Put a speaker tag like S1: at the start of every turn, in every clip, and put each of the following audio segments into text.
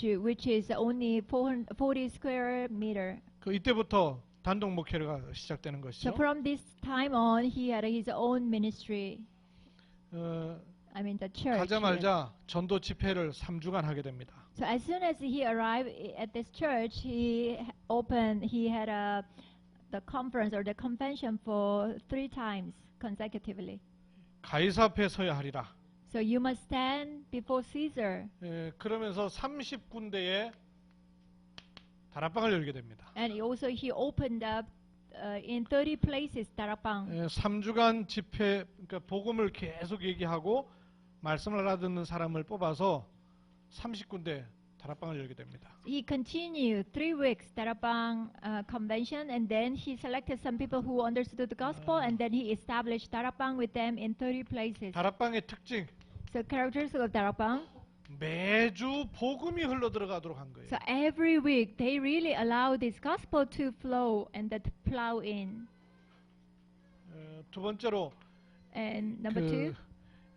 S1: which is only 40 square meter.
S2: 그 이때부터 단독 목회가 시작되는
S1: So
S2: 것이죠.
S1: from this time on, he had his own ministry.
S2: 어,
S1: I mean the church.
S2: 가자마자 전도 집회를 3주간 하게 됩니다.
S1: So as soon as he arrived at this church, he had the conference or the convention for 3 times consecutively.
S2: 가이사 앞에 서야 하리라.
S1: So you must stand before Caesar.
S2: 그러면서 30군데의 다락방을 열게 됩니다.
S1: And also he opened up in 30 places 다락방.
S2: 3주간 집회, 그러니까 복음을 계속 얘기하고 말씀을 알아듣는 사람을 뽑아서 30군데 다락방을 열게 됩니다.
S1: He continued 3 weeks 다락방 convention, and then he selected some people who understood the gospel, and then he established 다락방 with them in 30 places.
S2: 다락방의 특징,
S1: So characteristics of 다락방.
S2: 매주 복음이 흘러 들어가도록 한 거예요.
S1: So every week they really allow this gospel to flow and that plow in.
S2: 두 번째로
S1: And number 2.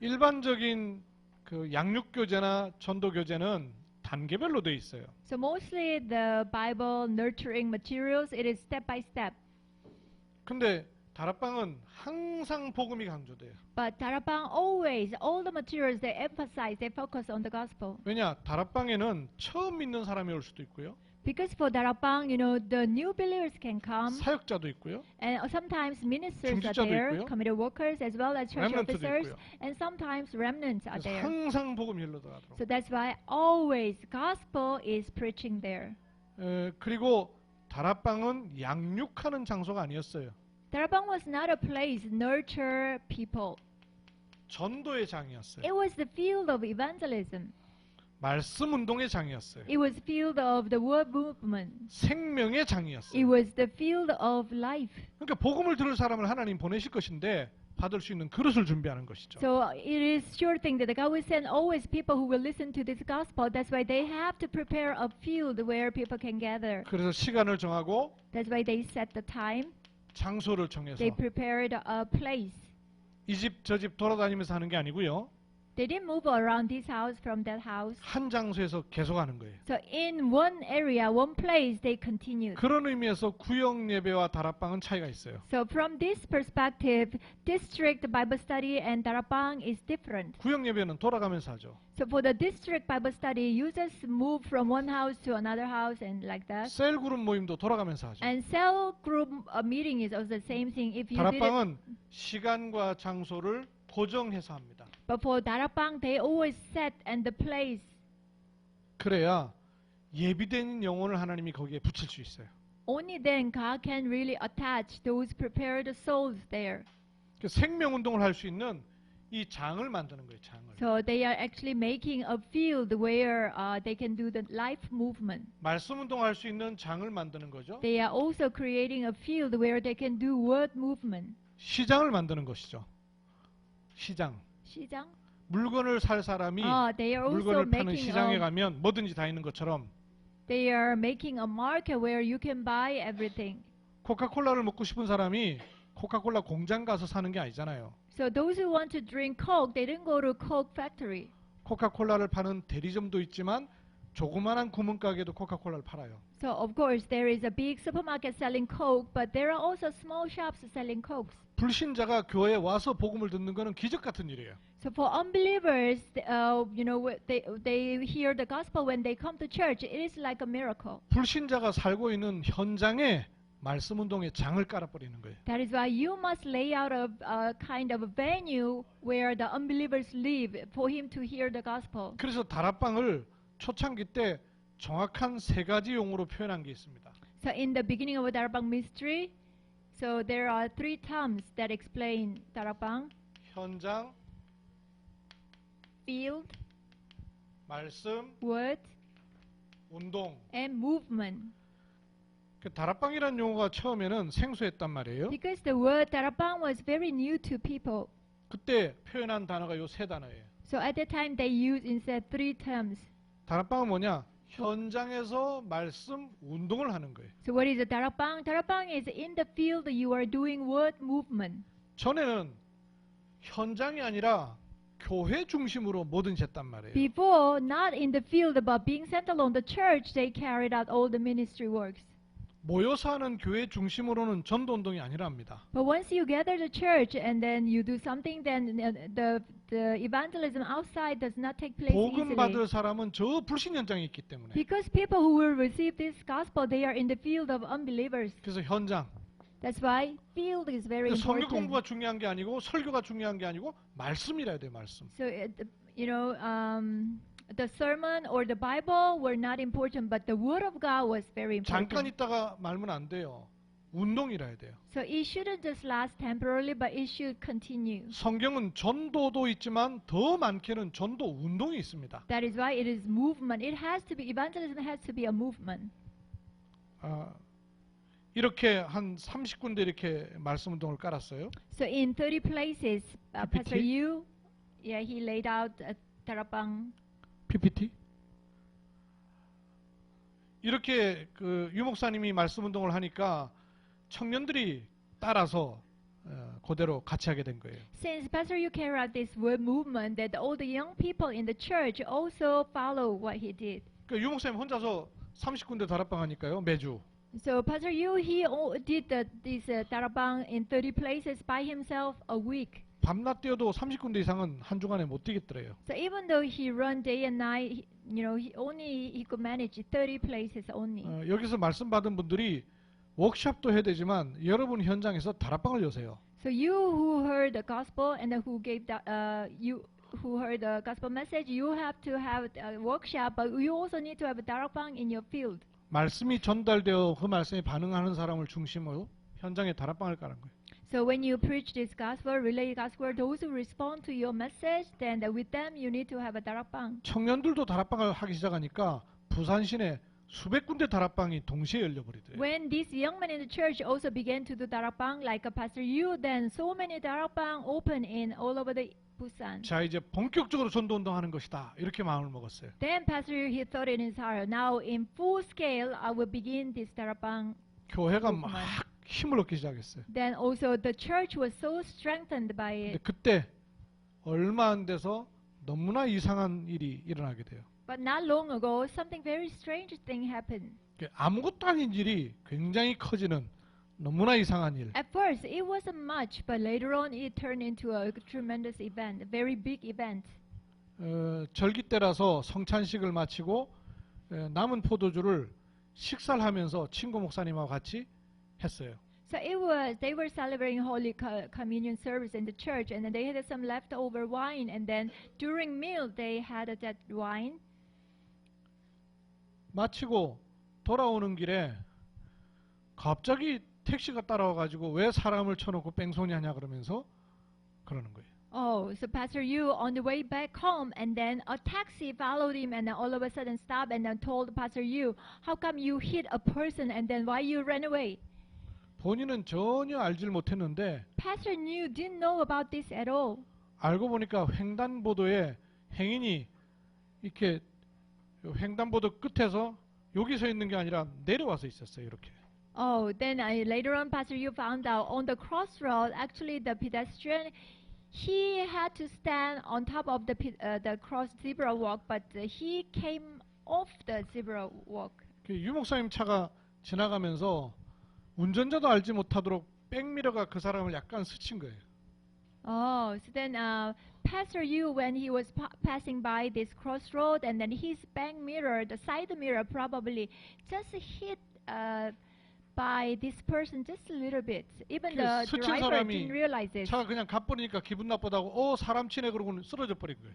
S2: 일반적인 그 양육 교재나 전도 교재는 단계별로 돼 있어요.
S1: So mostly the Bible nurturing materials, it is step by step.
S2: 근데 다락방은 항상 복음이 강조돼요.
S1: But 다락방 always, all the materials they emphasize, they focus on the gospel.
S2: 왜냐? 다락방에는 처음 믿는 사람이 올 수도 있고요.
S1: Because for 다락방, you know, the new believers can come,
S2: 사역자도 있고요.
S1: and sometimes ministers are
S2: 중직자도
S1: there,
S2: 있고요.
S1: committed workers as well as church
S2: 렘넌트도
S1: officers,
S2: 있고요.
S1: and sometimes remnants are
S2: 그래서
S1: there.
S2: 항상 복음이 흘러 들어가도록.
S1: So that's why always gospel is preaching there.
S2: 그리고 다락방은 양육하는 장소가 아니었어요.
S1: 다락방 was not a place to nurture people.
S2: 전도의 장이었어요.
S1: It was the field of evangelism.
S2: 말씀 운동의 장이었어요.
S1: It was field of the word movement.
S2: 생명의
S1: It
S2: 장이었어요.
S1: was the field of life.
S2: 그러니까 복음을 들을 사람을 하나님 보내실 것인데 받을 수 있는 그릇을 준비하는 것이죠.
S1: So it is sure thing that God will send always people who will listen to this gospel. That's why they have to prepare a field where people can gather.
S2: 그래서 시간을 정하고
S1: That's why they set the time.
S2: 장소를 정해서
S1: They prepared a place.
S2: 이 집 저 집 돌아다니면서 하는 게 아니고요.
S1: They didn't move around this house from that house.
S2: 한 장소에서 계속 하는 거예요.
S1: So in one area, one place, they continued.
S2: 그런 의미에서 구역 예배와 다락방은 차이가 있어요.
S1: So from this perspective, district Bible study and 다락방 is different.
S2: 구역 예배는 돌아가면서 하죠.
S1: So for the district Bible study, you just move from one house to another house and like that.
S2: 셀 그룹 모임도 돌아가면서 하죠.
S1: And cell group meeting is also the same thing. If you did it,
S2: 다락방은 시간과 장소를 고정해서 합니다.
S1: but for 다락방, they always set and the place.
S2: 그래야 예비된 영혼을 하나님이 거기에 붙일 수 있어요.
S1: Only then God can really attach those prepared souls there.
S2: 생명 운동을 할 수 있는 이 장을 만드는 거예요. 장을.
S1: So they are actually making a field where they can do the life movement.
S2: 말씀 운동할 수 있는 장을 만드는 거죠.
S1: They are also creating a field where they can do word movement.
S2: 시장을 만드는 것이죠. 시장.
S1: 시장?
S2: 물건을 살 사람이
S1: They are also
S2: 물건을 파는
S1: making
S2: 시장에 가면 뭐든지 다 있는 것처럼
S1: they are making a market where you can buy everything.
S2: 코카콜라를 먹고 싶은 사람이 코카콜라 공장 가서 사는 게 아니잖아요.
S1: So those who want to drink Coke, they didn't go to Coke factory.
S2: 코카콜라를 파는 대리점도 있지만 조그만한 구멍가게도 코카콜라를 팔아요.
S1: So of course there is a big supermarket selling Coke, but there are also small shops selling Cokes.
S2: 불신자가 교회에 와서 복음을 듣는 거는 기적 같은 일이에요.
S1: So for unbelievers, you know, they hear the gospel when they come to church. It is like a miracle.
S2: 불신자가 살고 있는 현장에 말씀 운동의 장을 깔아버리는 거예요.
S1: That is why you must lay out a kind of a venue where the unbelievers live for him to hear the gospel.
S2: 그래서 다락방을 초창기 때 정확한 3가지 용어로 표현한 게 있습니다.
S1: So in the beginning of 다락방 ministry, so there are 3 terms that explain 다락방:
S2: 현장,
S1: field,
S2: 말씀,
S1: word,
S2: 운동.
S1: and movement.
S2: 그 다락방이라는 용어가 처음에는 생소했단 말이에요.
S1: Because the word 다락방 was very new to people.
S2: 그때 표현한 단어가 요 3단어예요.
S1: So at that time they used instead 3 terms.
S2: 다락방은 뭐냐? 현장에서 말씀 운동을 하는 거예요.
S1: So what is a 다락방? 다락방 is in the field you are doing word movement.
S2: 전에는 현장이 아니라 교회 중심으로 뭐든지 했단 말이에요.
S1: Before, not in the field about being centered on the church, they carried out all the ministry works.
S2: 모여서 하는 교회 중심으로는 전도 운동이 아니랍니다.
S1: But once you gather the church and then you do something, then the evangelism outside does not take place
S2: 복음
S1: easily.
S2: 받을 사람은 저 불신 현장에 있기 때문에.
S1: Because people who will receive this gospel, they are in the field of unbelievers.
S2: 그래서 현장.
S1: That's why field is very
S2: 성경
S1: important.
S2: 공부가 중요한 게 아니고 설교가 중요한 게 아니고 말씀이라야 돼, 말씀.
S1: So, the sermon or the Bible were not important, but the Word of God was very
S2: 잠깐
S1: important.
S2: 있다가 말면 안 돼요. 운동이라야 돼요.
S1: So it shouldn't just last temporarily, but it should continue.
S2: 성경은 전도도 있지만 더 많게는 전도 운동이 있습니다.
S1: That is why it is movement. It has to be, evangelism has to be a movement.
S2: 이렇게 한 30군데 이렇게 말씀 운동을 깔았어요.
S1: So in 30 places, Pastor
S2: PPT?
S1: Yu, he laid out Tarapang.
S2: PPT. 이렇게 그 유 목사님이 말씀 운동을 하니까 청년들이 따라서 그대로 같이 하게 된 거예요.
S1: Since Pastor Yu carried out this word movement, that all the young people in the church also follow what he did.
S2: 그 유 목사님 혼자서 30군데 다락방 하니까요, 매주.
S1: So Pastor Yu, he did this Tarapang in 30 places by himself a week.
S2: 밤낮 뛰어도 30군데 이상은 한 주간에 못 뛰겠더래요.
S1: So even though he run day and night, he could manage 30 places only.
S2: 여기서 말씀 받은 분들이 워크숍도 해야 되지만 여러분 현장에서 다락방을 여세요.
S1: So you who heard the gospel and who gave you who heard the gospel message, you have to have a workshop, but you also need to have a darakbang in your field.
S2: 말씀이 전달되어 그 말씀에 반응하는 사람을 중심으로 현장에 다락방을 까는 거예요.
S1: So when you preach this gospel, relay gospel, those who respond to your message, then with them you need to have a darakbang.
S2: 청년들도 다락방을 하기 시작하니까 부산 시내 수백 군데 다락방이 동시에 열려버리더래요.
S1: When these young men in the church also began to do darakbang, like Pastor Yu, then so many darakbang open in all over the Busan.
S2: 자, 이제 본격적으로 전도 운동하는 것이다. 이렇게 마음을 먹었어요.
S1: Then Pastor Yu, he thought in his heart, now in full scale, I will begin this darakbang.
S2: 교회가 막 힘을 얻기 시작했어요.
S1: Then also the church was so strengthened by
S2: 근데
S1: it.
S2: 그때 얼마 안 돼서 너무나 이상한 일이 일어나게 돼요.
S1: But not long ago, something very strange thing happened.
S2: 아무것도 아닌 일이 굉장히 커지는 너무나 이상한 일.
S1: At first, it wasn't much, but later on, it turned into a tremendous event, a very big event.
S2: 절기 때라서 성찬식을 마치고 남은 포도주를 식사를 하면서 친구 목사님하고 같이 했어요.
S1: So they were celebrating Holy Communion service in the church, and then they had some leftover wine, and then during meal they had that wine.
S2: 마치고 돌아오는 길에 갑자기 택시가 따라와가지고 왜 사람을 쳐놓고 뺑소니 하냐 그러면서 그러는 거예요.
S1: Oh, so Pastor Yu on the way back home, and then a taxi followed him, and then all of a sudden stopped, and then told Pastor Yu, "How come you hit a person, and then why you ran away?"
S2: 본인은 전혀 알질 못했는데
S1: Pastor Yu didn't know about this at all.
S2: 알고 보니까 횡단보도에 행인이 이렇게 횡단보도 끝에서 여기 서 있는 게 아니라 내려와서 있었어요. 이렇게.
S1: Oh, then later on, Pastor Yu found out on the crossroad, actually the pedestrian, he had to stand on top of the cross zebra walk, but he came off the zebra walk.
S2: 유 목사님 차가 지나가면서 운전자도 알지 못하도록 백미러가 그 사람을 약간 스친 거예요.
S1: Oh, so then Pastor Yu, when he was passing by this crossroad, and then his back mirror, the side mirror, probably just hit by this person just a little bit. Even the
S2: 스친
S1: driver
S2: 사람이
S1: didn't realize it.
S2: 차가 그냥 가버리니까 기분 나쁘다고 사람 치네 그러고는 쓰러져 버린 거예요.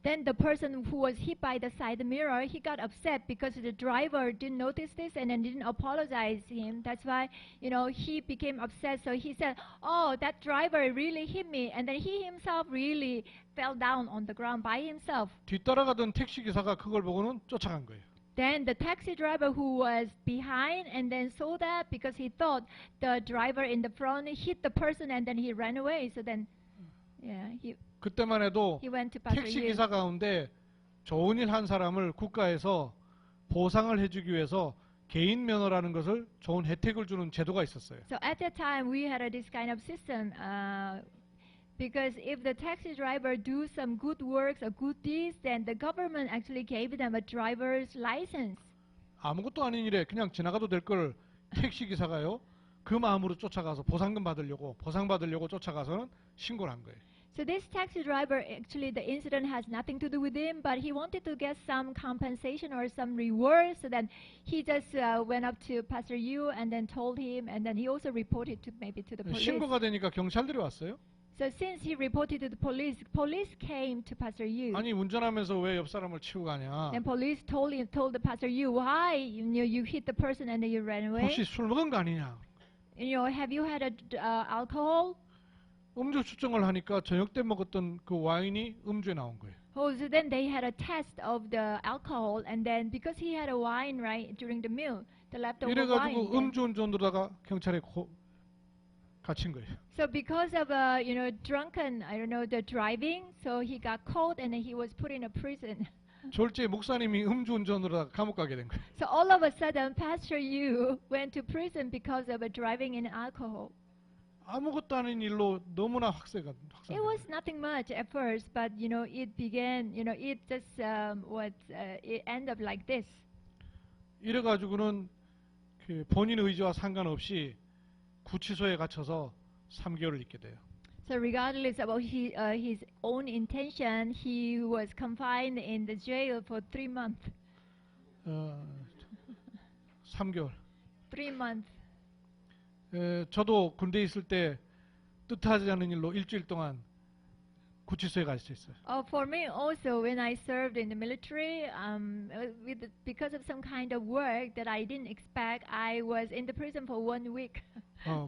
S1: Then the person who was hit by the side mirror, he got upset because the driver didn't notice this and then didn't apologize him. That's why, he became upset. So he said, "Oh, that driver really hit me," and then he himself really fell down on the ground by himself.
S2: 뒤따라가던 택시 기사가 그걸 보고는 쫓아간 거예요.
S1: Then the taxi driver who was behind and then saw that because he thought the driver in the front hit the person and then he ran away. So then,
S2: 그때만 해도
S1: he went to Pastor
S2: 택시
S1: Yu.
S2: 기사 가운데 좋은 일 한 사람을 국가에서 보상을 해주기 위해서 개인 면허라는 것을 좋은 혜택을 주는 제도가 있었어요.
S1: So at that time we had this kind of system. Because if the taxi driver do some good works or good deeds, then the government actually gave them a driver's license.
S2: 아무것도 아닌 일에 그냥 지나가도 될 걸 택시 기사가요. 그 마음으로 쫓아가서 보상금 받으려고 쫓아가서는 신고를 한 거예요.
S1: So this taxi driver, actually the incident has nothing to do with him, but he wanted to get some compensation or some reward, so then he just went up to Pastor Yu and then told him, and then he also reported to maybe to the police.
S2: 신고가 되니까 경찰들이 왔어요.
S1: So since he reported to the police, police came to Pastor Yu.
S2: 아니 운전하면서 왜 옆 사람을 치고 가냐?
S1: Then police told the Pastor Yu, why you hit the person and then you ran away?
S2: 혹시 술 먹은 거 아니냐?
S1: Have you had alcohol?
S2: 음주 추정을 하니까 저녁 때 먹었던 그 와인이 음주에 나온 거예요.
S1: Oh, so then they had a test of the alcohol, and then because he had a wine right during the meal, the leftover wine.
S2: 이래가지고 음주운전으로다가 경찰에 갇힌 거예요.
S1: So because of drunken, the driving, so he got caught and then he was put in a prison.
S2: 졸지에 목사님이 음주운전으로다가 감옥 가게 된 거예요.
S1: So all of a sudden, Pastor Yu went to prison because of driving in alcohol.
S2: 아무것도 아닌 일로 너무나 확산된
S1: It was nothing much at first, but it began. It just it ended up like this.
S2: 이래가지고는 그 본인 의지와 상관없이 구치소에 갇혀서 3개월을 있게 돼요.
S1: So regardless about his own intention, he was confined in the jail for 3 months.
S2: 3개월.
S1: 3 months.
S2: 저도 군대에 있을 때 뜻하지 않은 일로 일주일 동안 구치소에 갇혀 있어요.
S1: For me also, when I served in the military, because of some kind of work that I didn't expect, I was in the prison for 1 week.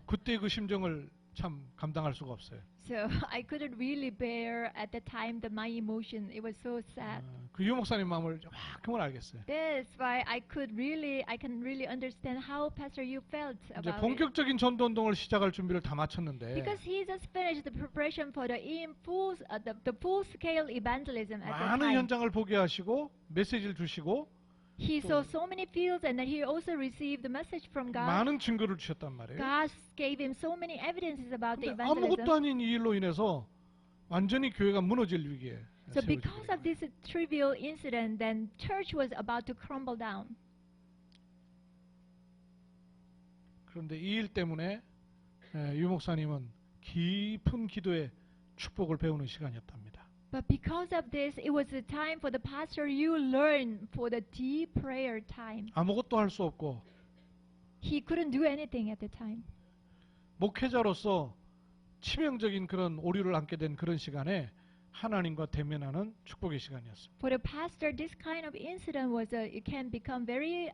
S2: 그때 그 심정을 참 감당할 수가 없어요.
S1: So I couldn't really bear at the time my emotion. It was so sad.
S2: 그 유 목사님 마음을 정확하게 알겠어요.
S1: That's why I can really understand how Pastor Yu felt
S2: 이제
S1: about it.
S2: 본격적인 전도 운동을 시작할 준비를 다 마쳤는데
S1: Because he just finished the preparation for the full-scale evangelism at that
S2: 많은
S1: time.
S2: 현장을 보게 하시고 메시지를 주시고
S1: He saw so many fields, and then he also received the message from God.
S2: 많은 증거를 주셨단 말이에요.
S1: God gave him so many evidences about the
S2: 근데
S1: evangelism.
S2: 아무것도 아닌 이 일로 인해서 완전히 교회가 무너질 위기에
S1: So because of this trivial incident, then church was about to crumble down.
S2: 그런데 이 일 때문에 유 목사님은 깊은 기도의 축복을 배우는 시간이었답니다.
S1: But because of this, it was a time for the pastor you learn for the deep prayer time.
S2: 아무것도 할 수 없고
S1: He couldn't do anything at the time.
S2: 목회자로서 치명적인 그런 오류를 안게 된 그런 시간에 하나님과 대면하는 축복의 시간이었습니다.
S1: For the pastor, this kind of incident it can become very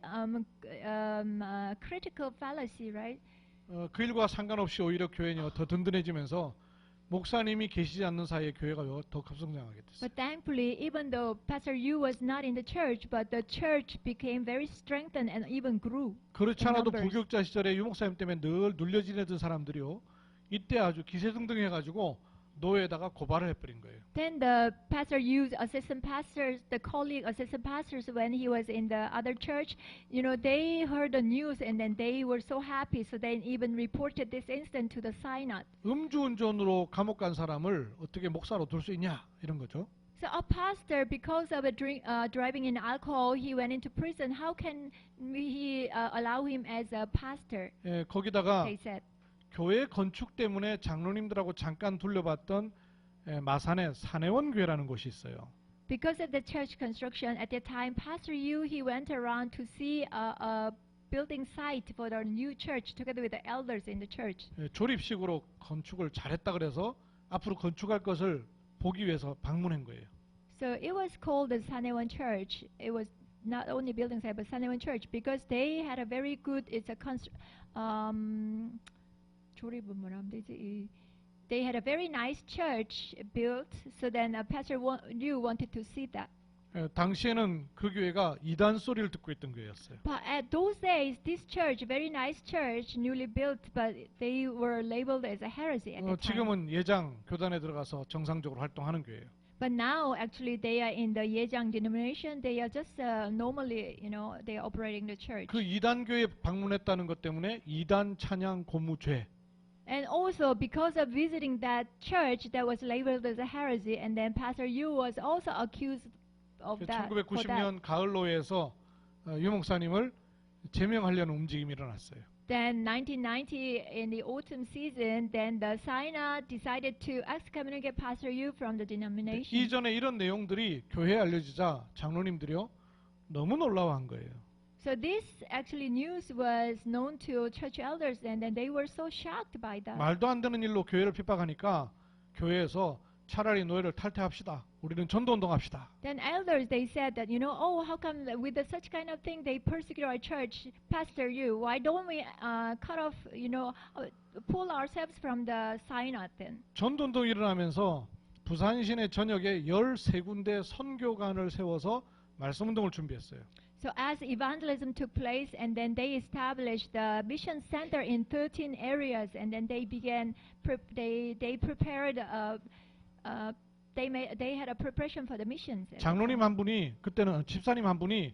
S1: critical fallacy, right?
S2: 그 일과 상관없이 오히려 교회는 더 든든해지면서 목사님이 계시지 않는 사이에 교회가 더 급성장하게 됐어요.
S1: But thankfully, even though Pastor Yu was not in the church, but the church became very strengthened and even grew.
S2: 그렇지 않아도
S1: in numbers.
S2: 부교육자 시절에 유 목사님 때문에 늘 눌려 지내던 사람들이요. 이때 아주 기세등등해가지고 노예에다가 고발을 해버린 거예요.
S1: Then the Pastor Yu's assistant pastors, the colleague assistant pastors, when he was in the other church, they heard the news and then they were so happy, so they even reported this incident to the synod.
S2: 음주운전으로 감옥 간 사람을 어떻게 목사로 둘 수 있냐 이런 거죠.
S1: So a pastor, because of driving in alcohol, he went into prison. How can we allow him as a pastor?
S2: 거기다가
S1: They said.
S2: 교회 건축 때문에 장로님들하고 잠깐 둘러봤던 마산의 산해원 교회라는 곳이 있어요.
S1: Because of the church construction at that time, Pastor Yu he went around to see a building site for the new church together with the elders in the church.
S2: 조립식으로 건축을 잘했다 그래서 앞으로 건축할 것을 보기 위해서 방문한 거예요.
S1: So it was called the Sanewon Church. It was not only building site but Sanewon Church because they had a very good. 조립은 뭐라면 되지? They had a very nice church built. So then Pastor Yu wanted to see that.
S2: 당시에는 그 교회가 이단 소리를 듣고 있던 교회였어요.
S1: But at those days, this church, very nice church, newly built, but they were labeled as a heresy at that time.
S2: 지금은 예장 교단에 들어가서 정상적으로 활동하는 교회예요.
S1: But now, actually, they are in the Yejang denomination. They are just normally, they are operating the church.
S2: 그 이단 교회 방문했다는 것 때문에 이단 찬양 고무죄
S1: And also because of visiting that church that was labeled as a heresy, and then Pastor Yu was also accused of that. For that.
S2: 1990년 가을로에서 유 목사님을 제명하려는 움직임이 일어났어요.
S1: Then 1990 in the autumn season, then the synod decided to excommunicate Pastor Yu from the denomination.
S2: 이전에 이런 내용들이 교회에 알려지자 장로님들이요 너무 놀라워한 거예요.
S1: So this actually news was known to church elders, and then they were so shocked by that.
S2: 말도 안 되는 일로 교회를 핍박하니까 교회에서 차라리 노예를 탈퇴합시다. 우리는 전도운동합시다.
S1: Then elders they said that oh, how come with such kind of thing they persecute our church, Pastor Yu? Why don't we cut off, pull ourselves from the synod then?
S2: 전도운동이 일어나면서 부산 시내 전역에 13군데 선교관을 세워서 말씀운동을 준비했어요.
S1: So as evangelism took place, and then they established the mission center in 13 areas, and then they began, they prepared, they had a preparation for the missions.
S2: 장로님 한 분이 그때는 집사님 한 분이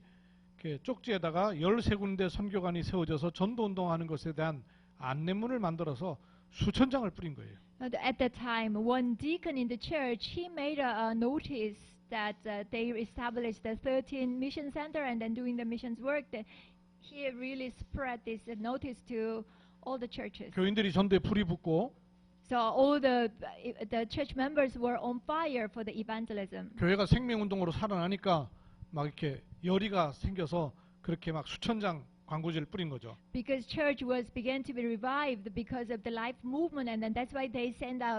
S2: 쪽지에다가 13군데 선교관이 세워져서 전도운동하는 것에 대한 안내문을 만들어서 수천 장을 뿌린 거예요.
S1: At that time, one deacon in the church, he made a notice that they established the 13 mission center, and then doing the missions work, that he really spread this notice to all the churches.
S2: 교인들이 전도에 불이 붙고
S1: So all the church members were on fire for the evangelism.
S2: 교회가 생명운동으로 살아나니까 막 이렇게 열의가 생겨서 그렇게 막 수천 장 광고지를 뿌린 거죠.
S1: Because church was began to be revived because of the life movement, and then that's why they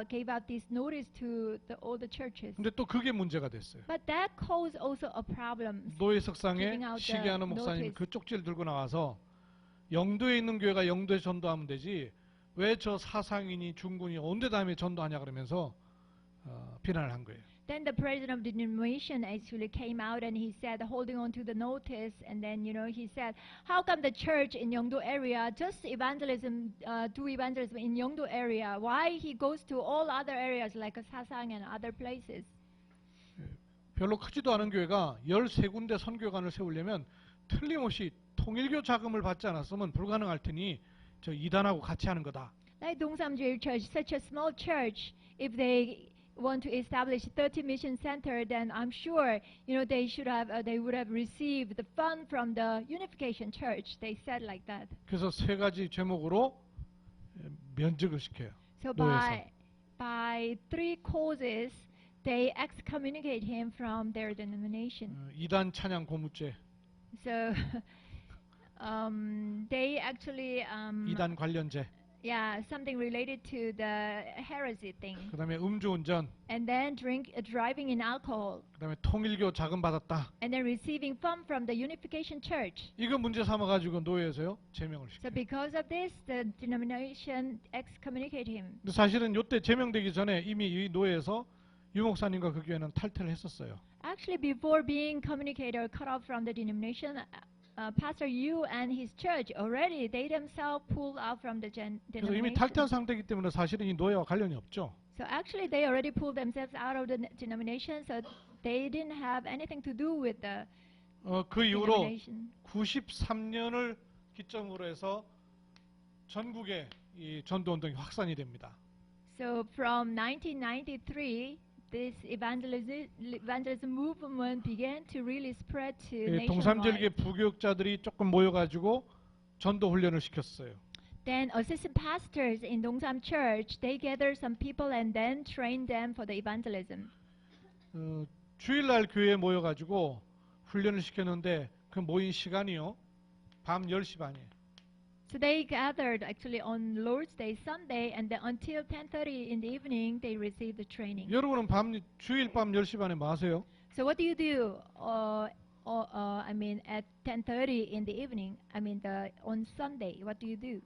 S1: gave out this notice to all the churches.
S2: 근데 또 그게 문제가 됐어요.
S1: But that caused also a problem.
S2: 노예 석상에 시기하는 목사님 그 쪽지를 들고 나와서 영도에 있는 교회가 영도에 전도하면 되지 왜 저 사상인이 중군이 언제 다음에 전도하냐 그러면서 비난을 한 거예요.
S1: Then the president of the denomination actually came out and he said, holding on to the notice, and then he said, how come the church in Yeongdo area just do evangelism in Yeongdo area? Why he goes to all other areas like Sasang and other places?
S2: 별로 크지도 않은 교회가 13군데 선교관을 세우려면 틀림없이 통일교 자금을 받지 않았으면 불가능할 테니 저 이단하고 같이 하는 거다.
S1: Like Dongsamjeil Church, such a small church, if they want to establish 30 mission center, then I'm sure they would have received the fund from the Unification Church. They said like that.
S2: 그래서 세 가지 제목으로 면직을 시켜요.
S1: So by three causes, they excommunicate him from their denomination.
S2: 이단 찬양 고무죄.
S1: So they actually
S2: 이단 관련죄.
S1: Yeah, something related to the heresy thing.
S2: 그다음에 음주운전.
S1: And then driving in alcohol.
S2: 그다음에 통일교 자금 받았다.
S1: And then receiving fund from the Unification Church.
S2: 이거 문제 삼아 가지고 노예에서요 제명을 시켜요.
S1: So because of this, the denomination excommunicate him.
S2: 근데 사실은 이때 제명되기 전에 이미 이 노예에서 유 목사님과 그 교회는 탈퇴를 했었어요.
S1: Actually, before being communicated or cut off from the denomination, Pastor Yu and his church already they themselves pulled out from the
S2: 그래서 이미 탈퇴한
S1: denomination.
S2: 상태이기 때문에 사실은 이 노예와 관련이 없죠.
S1: So actually, they already pulled themselves out of the denomination, so they didn't have anything to do with the
S2: 그 이후로
S1: denomination.
S2: 93년을 기점으로 해서 전국에 이 전도운동이 확산이 됩니다.
S1: So from 1993, this evangelism movement began to really spread to
S2: 동삼지역의
S1: nationwide.
S2: 부교육자들이 조금 모여가지고 전도 훈련을 시켰어요.
S1: Then assistant pastors in Dongsam Church, they gathered some people and then trained them for the evangelism.
S2: 주일날 교회에 모여가지고 훈련을 시켰는데 그 모인 시간이요 밤 10시 반이에요.
S1: So they gathered actually on Lord's Day, Sunday, and then until 10:30 in the evening, they received the training.
S2: 여러분은 주일 밤 10시 반에 뭐 하세요?
S1: So what do you do? I mean, at 10:30 in the evening. I mean, on Sunday, what do you do?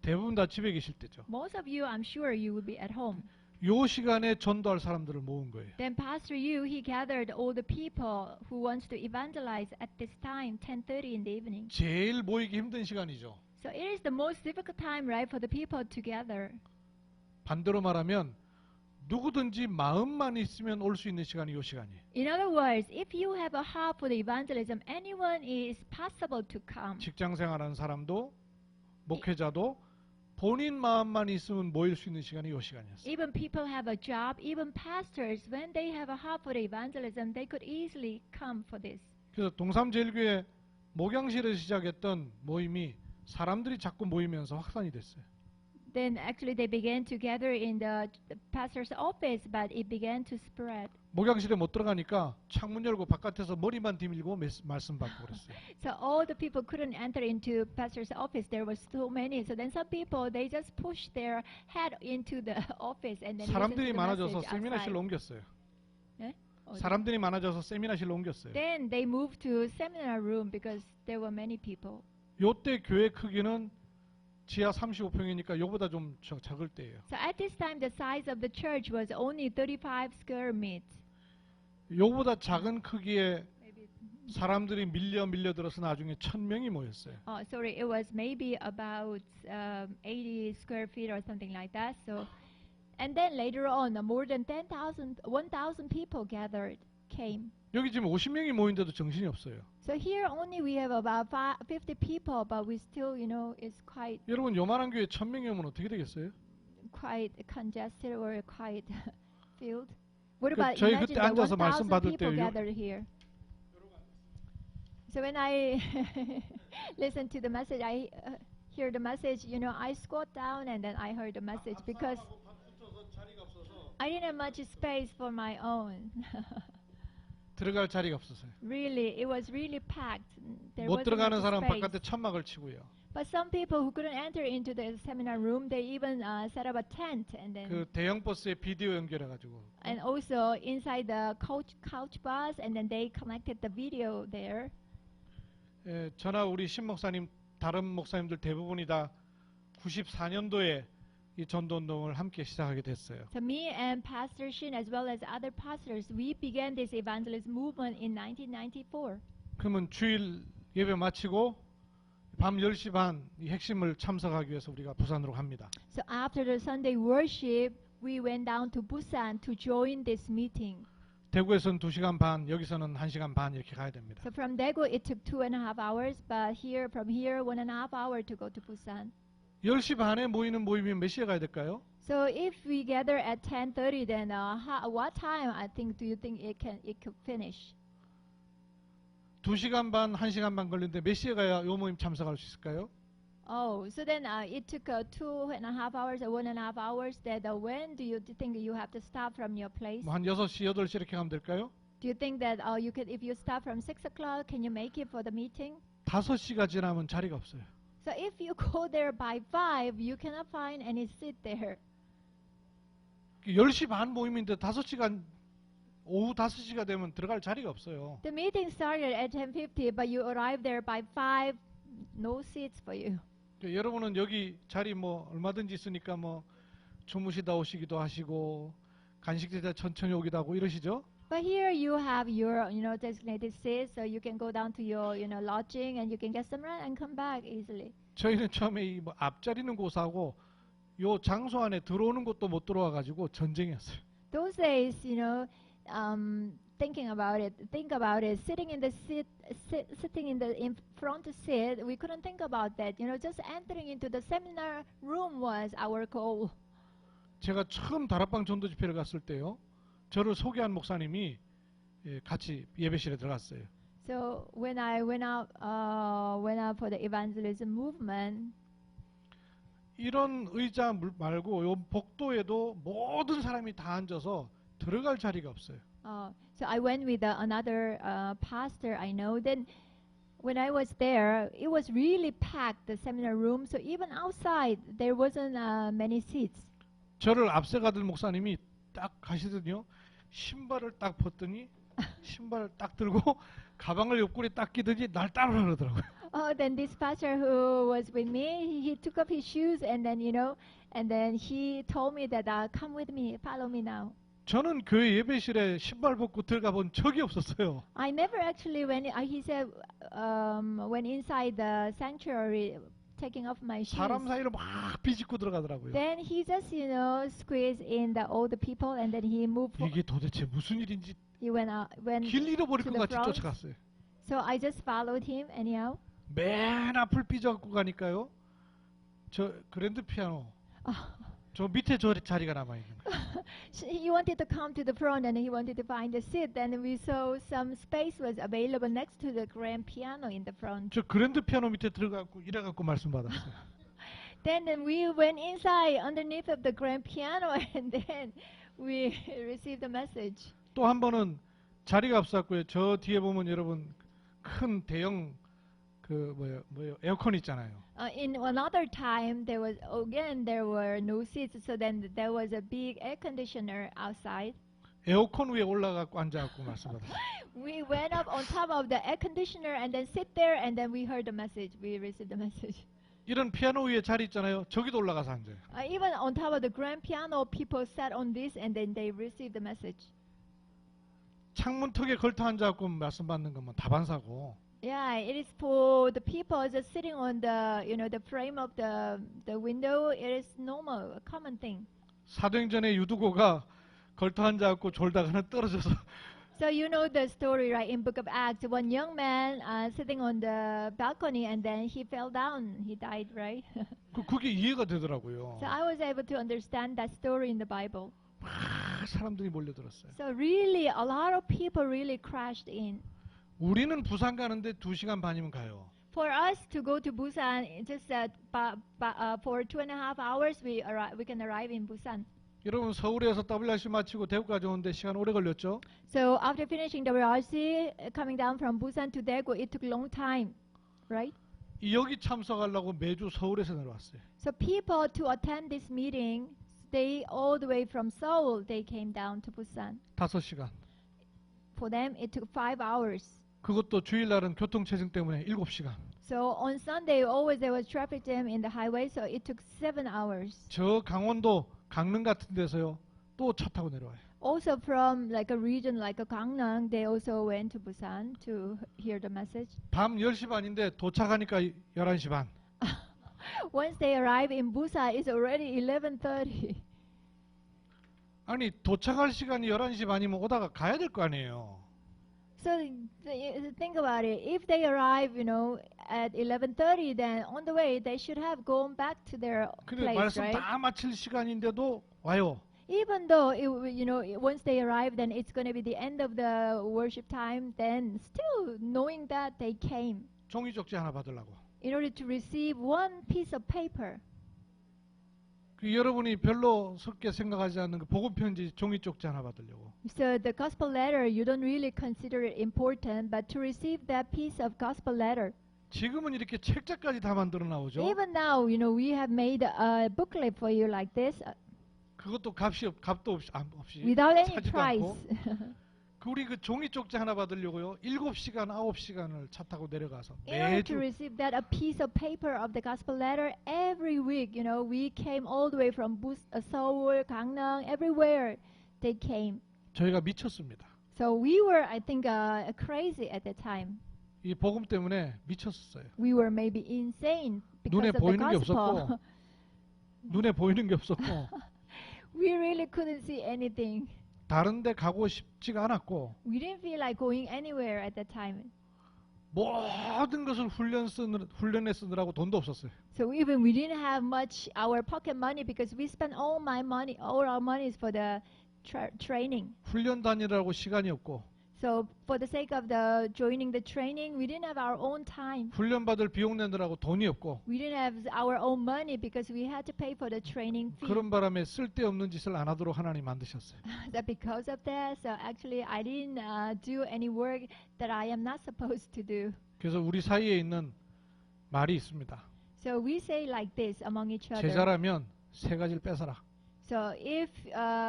S2: 대부분 다 집에 계실 때죠.
S1: Most of you, I'm sure, you will be at home.
S2: 요 시간에 전도할 사람들을 모은 거예요.
S1: Then Pastor Yu, he gathered all the people who wants to evangelize at this time, 10:30 in the evening.
S2: 제일 모이기 힘든 시간이죠.
S1: So it is the most difficult time, right, for the people to gather.
S2: 반대로 말하면 누구든지 마음만 있으면 올 수 있는 시간이 요 시간이에요.
S1: In other words, if you have a heart for the evangelism, anyone is possible to come.
S2: 직장 생활하는 사람도 목회자도 본인 마음만 있으면 모일 수 있는 시간이 이 시간이었어요.
S1: Even people have a job, even pastors, when they have a heart for evangelism, they could easily come for this.
S2: 그래서 동삼제일교회 목양실에서 시작했던 모임이 사람들이 자꾸 모이면서 확산이 됐어요.
S1: Then actually they began to gather in the pastor's office, but it began to spread.
S2: 목양실에 못 들어가니까 창문 열고 바깥에서 머리만 디밀고 말씀 받고 그랬어요.
S1: So all the people couldn't enter into pastor's office. There was so many. So then some people, they just pushed their head into the office and then listened to
S2: 사람들이
S1: the
S2: 많아져서
S1: message
S2: 세미나실로
S1: outside.
S2: 옮겼어요.
S1: 네?
S2: 사람들이 많아져서 세미나실로 옮겼어요.
S1: Then they moved to seminar room because there were many people.
S2: 요때 교회 크기는 지하 35평이니까 요보다 좀 작을 때예요.
S1: So at this time, the size of the church was only 35 square meters.
S2: 요보다 작은 크기의 사람들이 밀려 들어서 나중에 1000명이 모였어요.
S1: Sorry, it was maybe about 80 square feet or something like that. So, and then later on, more than 1,000 people came.
S2: 여기 지금 50명이 모인데도 정신이 없어요.
S1: So here only we have about 50 people, but we still, you know, it's quite
S2: 여러분 요만한 교회 1000명이 오면 어떻게 되겠어요?
S1: quite congested or quite filled. What
S2: 그
S1: about
S2: 저희
S1: imagine
S2: 그때
S1: that
S2: 앉아서 말씀
S1: 1,000
S2: 받을
S1: people
S2: 때
S1: gathered here. So when I listen to the message, I hear the message, you know, I squat down and then I heard the message because I didn't have much space for my own.
S2: 들어갈 자리가 없었어요.
S1: Really, it was really packed. There
S2: 못
S1: wasn't
S2: 들어가는
S1: much
S2: 사람은
S1: space.
S2: 바깥에 천막을 치고요.
S1: But some people who couldn't enter into the seminar room, they even set up a tent and then
S2: 그 대형 버스에 비디오 연결해 가지고
S1: and also inside the couch bus and then they connected the video there.
S2: 저나 우리 신 목사님 다른 목사님들 대부분이 다 94년도에 이 전도운동을 함께 시작하게 됐어요.
S1: So me and Pastor Shin as well as other pastors, we began this evangelist movement in 1994.
S2: 그러면 주일 예배 마치고 밤 10시 반 이 핵심을 참석하기 위해서 우리가 부산으로 갑니다.
S1: So after the Sunday worship, we went down to Busan to join this meeting.
S2: 대구에서는 2시간 반, 여기서는 1시간 반 이렇게 가야 됩니다.
S1: So from Daegu it took 2.5 hours, but from here 1.5 hours to go to Busan.
S2: 10시 반에 모이는 모임이면 몇 시에 가야 될까요?
S1: So if we gather at 10:30, then what time do you think it could finish?
S2: 2시간 반, 1시간 반 걸리는데 몇 시에 가야 요 모임 참석할 수 있을까요?
S1: Oh, so then it took 2.5 hours or 1.5 hours. That when do you think you have to stop from your place?
S2: 뭐 한 6시, 8시 이렇게 가면 될까요?
S1: Do you think that you could, if you start from 6 o'clock, can you make it for the meeting?
S2: 5시가 지나면 자리가 없어요.
S1: So if you go there by 5, you cannot find any seat there.
S2: 10시 반 모임인데 5시간 오후 5시가 되면 들어갈 자리가 없어요.
S1: The meeting started at 10:50, but you arrive there by 5, no seats for you.
S2: 여러분은 여기 자리 뭐 얼마든지 있으니까 뭐 주무시다 오시기도 하시고 간식 드시다 천천히 오기도 하고 이러시죠?
S1: But here you have your, designated seats, so you can go down to your, lodging and you can get some rest and come back easily.
S2: 저희는 처음에 이 뭐 앞자리는 고사하고 요 장소 안에 들어오는 것도 못 들어와 가지고 전쟁이었어요.
S1: Those days, think about it, sitting in the in front seat, we couldn't think about that. Just entering into the seminar room was our goal.
S2: 제가 처음 다락방 전도 집회를 갔을 때요. 저를 소개한 목사님이 같이 예배실에 들어갔어요.
S1: So when I went out for the evangelism movement,
S2: 이런 의자 말고 요 복도에도 모든 사람이 다 앉아서 들어갈 자리가 없어요.
S1: So I went with another pastor I know. Then when I was there, it was really packed, the seminar room. So even outside, there wasn't many seats.
S2: 저를 앞세가던 목사님이 딱 가시더니요. 신발을 딱 벗더니 신발을 딱 들고 가방을 옆구리에 딱 끼더니 날 따라오라 그러더라고요.
S1: Then this pastor who was with me, he took off his shoes and then, and then he told me that come with me, follow me now.
S2: 저는 교회 예배실에 신발 벗고 들어가 본 적이 없었어요.
S1: I never actually he said went inside the sanctuary taking off my shoes.
S2: 사람 사이로 막 비집고 들어가더라고요.
S1: Then he just squeezed in all the people and then he moved.
S2: 이게 도대체 무슨 일인지
S1: He went
S2: 길 잃어버릴
S1: to
S2: 것
S1: the
S2: 같이
S1: front.
S2: 쫓아갔어요.
S1: So I just followed him anyhow.
S2: 맨 앞을 삐져갖고 가니까요. 저 그랜드 피아노. 저 밑에 저 자리가 남아 있는 거예요.
S1: He wanted to come to the front and he wanted to find a seat. Then we saw some space was available next to the grand piano in the front.
S2: 저 그랜드 피아노 밑에 들어가고 이래갖고 말씀 받았어요.
S1: Then we went inside underneath of the grand piano and then we received the message.
S2: 또 한 번은 자리가 없었고요. 저 뒤에 보면 여러분 큰 대형 그 뭐예요 에어컨 있잖아요.
S1: In another time, there were no seats, so then there was a big air conditioner outside.
S2: 에어컨 위에 올라가고 앉아갖고 말씀받았어요.
S1: We went up on top of the air conditioner and then sit there, and then we heard the message. We received the message.
S2: 이런 피아노 위에 자리 있잖아요. 저기도 올라가서 앉아요.
S1: Even on top of the grand piano, people sat on this, and then they received the message.
S2: 창문 턱에 걸터 앉아갖고 말씀 받는 건 뭐 다반사고.
S1: Yeah, it is for the people just sitting on the, the frame of the window. It is normal, a common thing.
S2: 사도행전에 유두고가 걸터 앉아갖고 졸다가는 떨어져서.
S1: So you know the story, right? In Book of Acts, one young man sitting on the balcony and then he fell down. He died, right?
S2: 그게 이해가 되더라고요.
S1: So I was able to understand that story in the Bible.
S2: 사람들이 몰려들었어요.
S1: So really, a lot of people really crashed in.
S2: 우리는 부산 가는데 2시간 반이면 가요.
S1: For us to go to Busan, just for 2.5 hours, we can arrive in Busan.
S2: 여러분 서울에서 WRC 마치고 대구까지 오는데 시간 오래 걸렸죠?
S1: So after finishing WRC, coming down from Busan to Daegu, it took long time, right?
S2: 여기 참석하려고 매주 서울에서 내려왔어요.
S1: So people to attend this meeting, they all the way from Seoul, they came down to Busan.
S2: 5시간.
S1: For them, it took 5 hours.
S2: 그것도 주일날은 교통체증 때문에 7시간.
S1: So on Sunday, always there was traffic jam in the highway, so it took 7 hours.
S2: 저 강원도 강릉 같은 데서요. 또 차 타고 내려와요.
S1: Also from like a region like a Gangneung, they also went to Busan to hear the message.
S2: 밤 10시 반인데 도착하니까 11시 반.
S1: Once they arrive in Busan, it's already 11:30.
S2: 아니 도착할 시간이 11시 반이면 오다가 가야 될 거 아니에요.
S1: So think about it. If they arrive, at 11:30, then on the way they should have gone back to their
S2: 근데
S1: place,
S2: 말씀
S1: right?
S2: 다 마칠 시간인데도 와요.
S1: Even though once they arrive, then it's going to be the end of the worship time. Then still knowing that they came
S2: 종이 쪽지 하나 받으려고.
S1: in order to receive one piece of paper.
S2: 그 여러분이 별로 섞게 생각하지 않는 그 복음 편지 종이 쪽지 하나 받으려고.
S1: So the gospel letter, you don't really consider it important, but to receive that piece of gospel letter.
S2: 지금은 이렇게 책자까지 다 만들어 나오죠.
S1: Even now, we have made a booklet for you like this,
S2: 그것도 값도 없이
S1: without any
S2: 사지도
S1: price.
S2: 않고. 우리 그 종이 쪽지 하나 받으려고요. 7시간, 9시간을 차 타고 내려가서
S1: In order
S2: 매주
S1: to receive that a piece of paper of the gospel letter every week, we came all the way from Seoul, Gangneung, everywhere they came.
S2: 저희가 미쳤습니다.
S1: So we were, I think, crazy at the time.
S2: 이 복음 때문에 미쳤었어요.
S1: We were maybe insane because
S2: 눈에
S1: of the
S2: 보이는 게
S1: gospel.
S2: 없었고 눈에 보이는 게 없었고
S1: We really couldn't see anything.
S2: 다른 데 가고 싶지가 않았고
S1: We didn't feel like going anywhere at that time.
S2: 모든 것을 훈련에 쓰느라고 돈도 없었어요.
S1: So even we didn't have much our pocket money because we spent all our money for the training.
S2: 훈련 다니라고 시간이 없고
S1: So for the sake of the joining the training, we didn't have our own time.
S2: 훈련 받을 비용 내느라고 돈이 없고
S1: We didn't have our own money because we had to pay for the training fee.
S2: 그런 바람에 쓸데없는 짓을 안 하도록 하나님 만드셨어요.
S1: So because of that, so actually I didn't do any work that I am not supposed to do.
S2: 그래서 우리 사이에 있는 말이 있습니다.
S1: So we say like this among each other.
S2: 제자라면 세 가지를 뺏어라.
S1: So if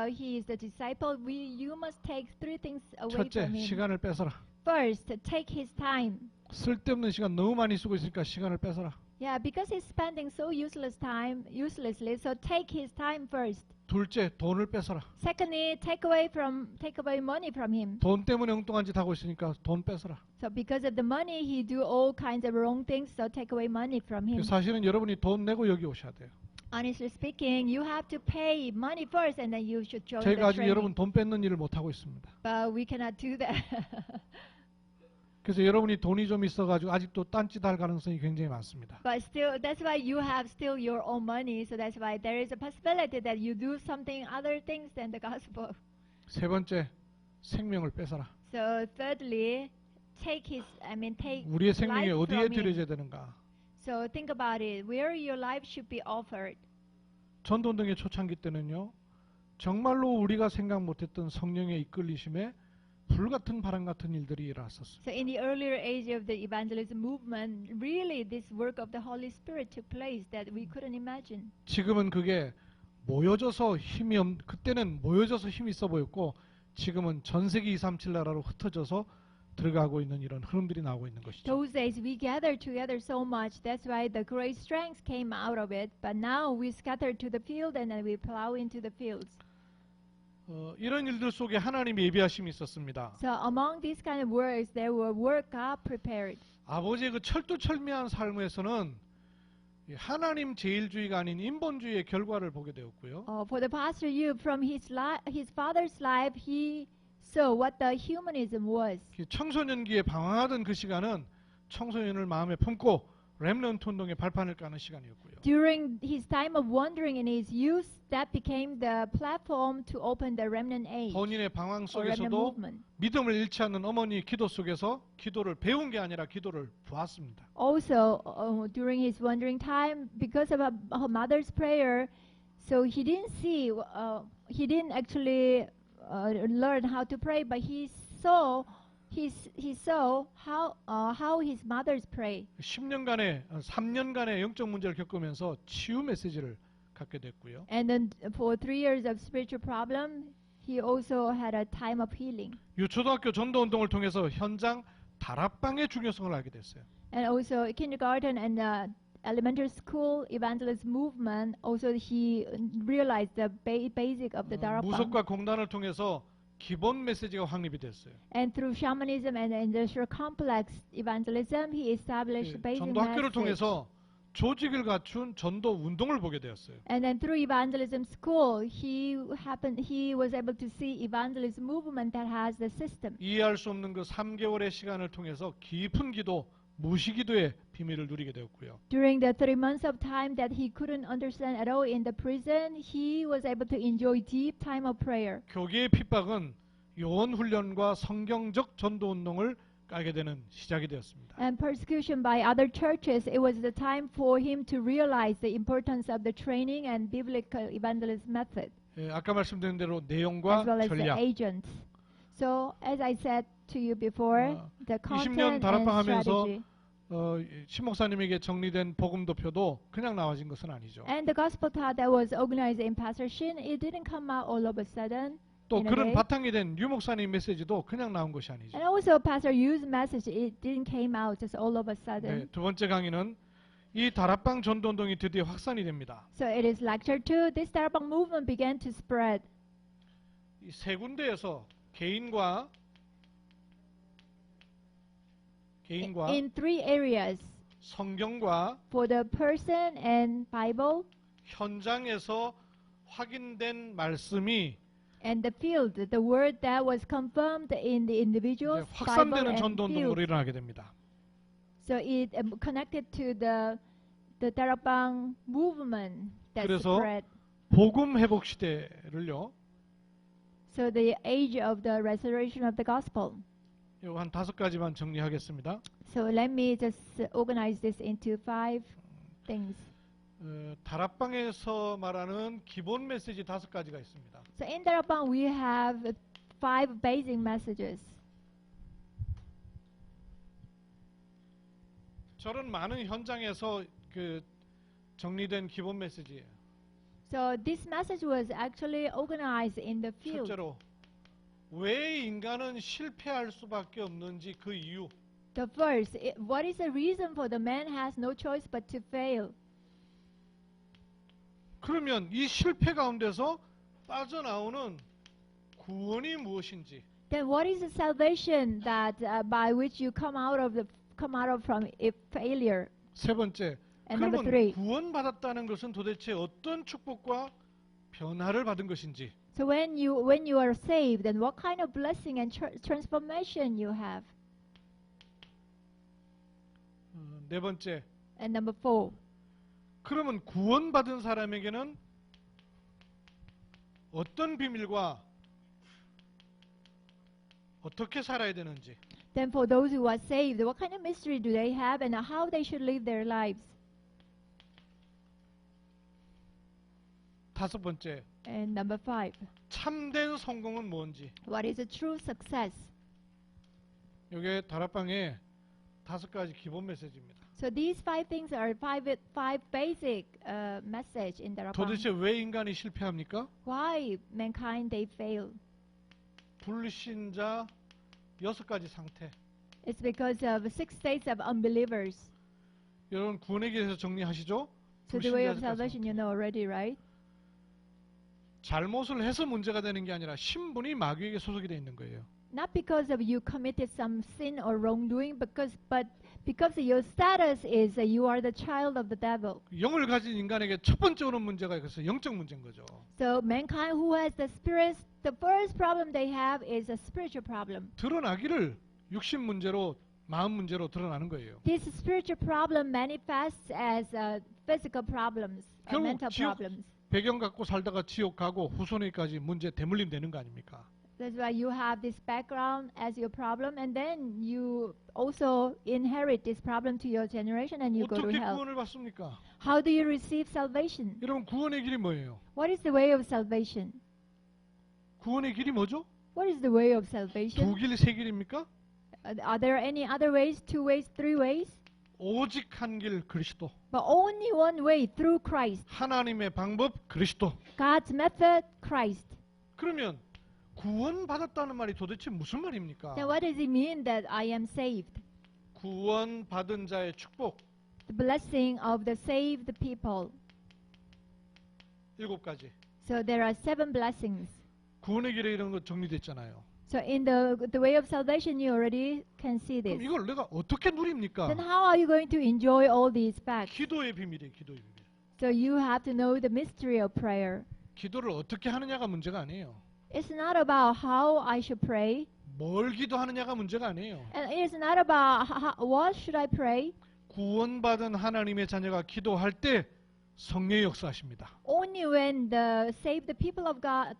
S1: he is the disciple, you must take 3 things away
S2: 첫째,
S1: from him.
S2: 시간을 뺏어라.
S1: First, take his time.
S2: 쓸데없는 시간 너무 많이 쓰고 있으니까 시간을 뺏어라.
S1: Yeah, because he's spending so uselessly, so take his time first.
S2: 둘째, 돈을 뺏어라.
S1: Secondly, take away money from him.
S2: 돈 때문에 엉뚱한 짓 하고 있으니까 돈 뺏어라.
S1: So because of the money, he do all kinds of wrong things, so take away money from him.
S2: 사실은 여러분이 돈 내고 여기 오셔야 돼요.
S1: Honestly speaking, you have to pay money first and then you should join the
S2: 저희가 아직
S1: training.
S2: 여러분 돈 뺏는 일을 못 하고 있습니다.
S1: But we cannot do that.
S2: 그래서 여러분이 돈이 좀 있어가지고 아직도 딴짓할 가능성이 굉장히 많습니다.
S1: But still, that's why you have still your own money. So that's why there is a possibility that you do something other things than the gospel.
S2: 세 번째, 생명을 뺏어라.
S1: So thirdly, take
S2: 우리의 생명이
S1: life
S2: 어디에
S1: from him.
S2: 드려져야 되는가?
S1: So think about it. Where your life should be offered.
S2: 전도운동의 초창기 때는요, 정말로 우리가 생각 못했던 성령의 이끌리심에 불같은 바람 같은 일들이 일어났었어요.
S1: So in the earlier age of the evangelism movement, really this work of the Holy Spirit took place that we couldn't imagine.
S2: 지금은 그게 모여져서 그때는 모여져서 힘이 있어 보였고, 지금은 전 세계 237 나라로 흩어져서 들어가고 있는 이런 흐름들이 나오고 있는 것이죠.
S1: Those days we gathered together so much. That's why the great strength came out of it. But now we scattered to the field and then we plow into the fields.
S2: 이런 일들 속에 하나님의 예비하심이 있었습니다.
S1: So among these kind of works, there were work God prepared.
S2: 아버지의 그 철두철미한 삶에서는 하나님 제일주의가 아닌 인본주의의 결과를 보게 되었고요.
S1: For the pastor Yu, from his father's life, he saw what the humanism was.
S2: 청소년기에 방황하던 그 시간은 청소년을 마음에 품고 렘넌트 운동의 발판을 까는 시간이었고요.
S1: During his time of wandering in his youth, that became the platform to open the remnant age.
S2: 본인의 방황
S1: or remnant
S2: 속에서도
S1: movement.
S2: 믿음을 잃지 않는 어머니 기도 속에서 기도를 배운 게 아니라 기도를 보았습니다.
S1: Also, during his wandering time, because of her mother's prayer, so he didn't actually learn how to pray, but he saw how his mothers pray.
S2: 3년간의 영적 문제를 겪으면서 치유 메시지를 갖게 됐고요.
S1: And then for 3 years of spiritual problem, he also had a time of healing.
S2: 유초등학교 전도 운동을 통해서 현장 다락방의 중요성을 알게 됐어요.
S1: And also kindergarten and elementary school evangelist movement, also he realized the basic of the Darabang.
S2: 무속과 공단을 통해서 기본 메시지가 확립이 됐어요.
S1: And through shamanism and industrial complex evangelism, he established basic
S2: 전도학교를
S1: message.
S2: 통해서 조직을 갖춘 전도 운동을 보게 되었어요.
S1: And then through evangelism school, he was able to see evangelism movement that has the system.
S2: 이해할 수 없는 그 3개월의 시간을 통해서 깊은 기도, 무시기도의 비밀을 누리게 되었고요.
S1: During the 3 months of time that he couldn't understand at all in the prison, he was able to enjoy deep time of prayer.
S2: 교계의 핍박은 요원 훈련과 성경적 전도 운동을 깔게 되는 시작이 되었습니다.
S1: And persecution by other churches, it was the time for him to realize the importance of the training and biblical evangelism method,
S2: 아까 말씀드린 대로
S1: as
S2: 내용과
S1: well as the
S2: 전략.
S1: agents. So, as I said to you before, the
S2: 20년
S1: content and
S2: 다락방하면서
S1: strategy.
S2: 신 목사님에게 정리된 복음도표도 그냥 나와진 것은 아니죠.
S1: And the gospel talk that was organized in Pastor Shin, it didn't come out all of a sudden.
S2: 또
S1: in a
S2: 그런
S1: day.
S2: 바탕이 된 유 목사님 메시지도 그냥 나온 것이 아니죠.
S1: And also Pastor Yu's message, it didn't came out just all of a
S2: 네,
S1: sudden.
S2: 두 번째 강의는 이 다락방 전도 운동이 드디어 확산이 됩니다.
S1: So it is lecture 2. This Darabang movement began to spread.
S2: 이 세 군데에서 개인과
S1: In 3 areas,
S2: 성경과
S1: for the person and Bible,
S2: 현장에서 확인된 말씀이
S1: and the field, the word that was confirmed in the individuals,
S2: 이제
S1: Bible
S2: 확산되는
S1: and
S2: 전도 운동으로
S1: field.
S2: 일어나게 됩니다.
S1: So it connected to the Darabang movement that
S2: 그래서
S1: spread.
S2: 복음 회복 시대를요.
S1: So the age of the restoration of the gospel.
S2: 요 한 5가지만 정리하겠습니다.
S1: So let me just organize this into 5 things.
S2: 다락방에서 말하는 기본 메시지 5가지가 있습니다.
S1: So in Darabang we have 5 basic messages.
S2: 저는 많은 현장에서 그 정리된 기본 메시지예요.
S1: So this message was actually organized in the field.
S2: 첫째로 왜 인간은 실패할 수밖에 없는지 그 이유.
S1: The first, what is the reason for the man has no choice but to fail?
S2: 그러면 이 실패 가운데서 빠져나오는 구원이 무엇인지.
S1: Then what is the salvation that by which you come out of from a failure?
S2: 세 번째,
S1: And number
S2: 그러면
S1: 3.
S2: 구원받았다는 것은 도대체 어떤 축복과 변화를 받은 것인지.
S1: So when you are saved, then what kind of blessing and transformation you have?
S2: 네 번째.
S1: And number 4.
S2: 그러면 구원받은 사람에게는 어떤 비밀과 어떻게 살아야 되는지.
S1: Then for those who are saved, what kind of mystery do they have and how they should live their lives?
S2: 다섯 번째.
S1: And number 5.
S2: 참된 성공은 뭔지.
S1: What is a true success?
S2: 이게 다락방의 5가지 기본 메시지입니다.
S1: So these 5 things are five basic message in the
S2: 도대체 왜 인간이 실패합니까?
S1: Why mankind they fail?
S2: 불신자 6가지 상태.
S1: It's because of 6 states of unbelievers.
S2: 여러분 구원에 대해서 정리하시죠?
S1: So the way of salvation you know already, right?
S2: 잘못을 해서 문제가 되는 게 아니라 신분이 마귀에게 소속이 되어 있는 거예요.
S1: Not because of you committed some sin or wrongdoing, but because your status is you are the child of the devil.
S2: 영을 가진 인간에게 첫 번째 오는 문제가 그래서 영적 문제인 거죠.
S1: So mankind who has the spirit, the first problem they have is a spiritual problem.
S2: 드러나기를 육신 문제로 마음 문제로 드러나는 거예요.
S1: This spiritual problem manifests as physical problems, mental problems.
S2: 배경 갖고 살다가 지옥 가고 후손에까지 문제 대물림 되는 거 아닙니까?
S1: That's why you have this background as your problem, and then you also inherit this problem to your generation, and you go to
S2: 어떻게
S1: hell.
S2: 구원을 받습니까?
S1: How do you receive salvation?
S2: 여러분 구원의 길이 뭐예요?
S1: What is the way of salvation?
S2: 구원의 길이 뭐죠?
S1: What is the way of
S2: 두
S1: salvation?
S2: 길, 세 길입니까?
S1: Are there any other ways, 2 ways, 3 ways?
S2: 오직 한 길 그리스도.
S1: But only one way, through Christ.
S2: 하나님의 방법 그리스도.
S1: God's method, Christ.
S2: 그러면 구원 받았다는 말이 도대체 무슨 말입니까?
S1: Then what does it mean that I am saved?
S2: 구원 받은 자의 축복.
S1: The blessing of the saved people.
S2: 7가지.
S1: So there are 7 blessings.
S2: 구원의 길에 이런 거 정리됐잖아요.
S1: So in the way of salvation, you already can see this.
S2: 그럼 이걸 내가 어떻게 누립니까?
S1: Then how are you going to enjoy all these facts?
S2: 기도의 비밀이에요. 기도의 비밀.
S1: So you have to know the mystery of prayer.
S2: 기도를 어떻게 하느냐가 문제가 아니에요.
S1: It's not about how I should pray.
S2: 뭘 기도하느냐가 문제가 아니에요.
S1: And it's not about what should I pray.
S2: 구원받은 하나님의 자녀가 기도할 때 성령이 역사하십니다.
S1: Only when the saved people of God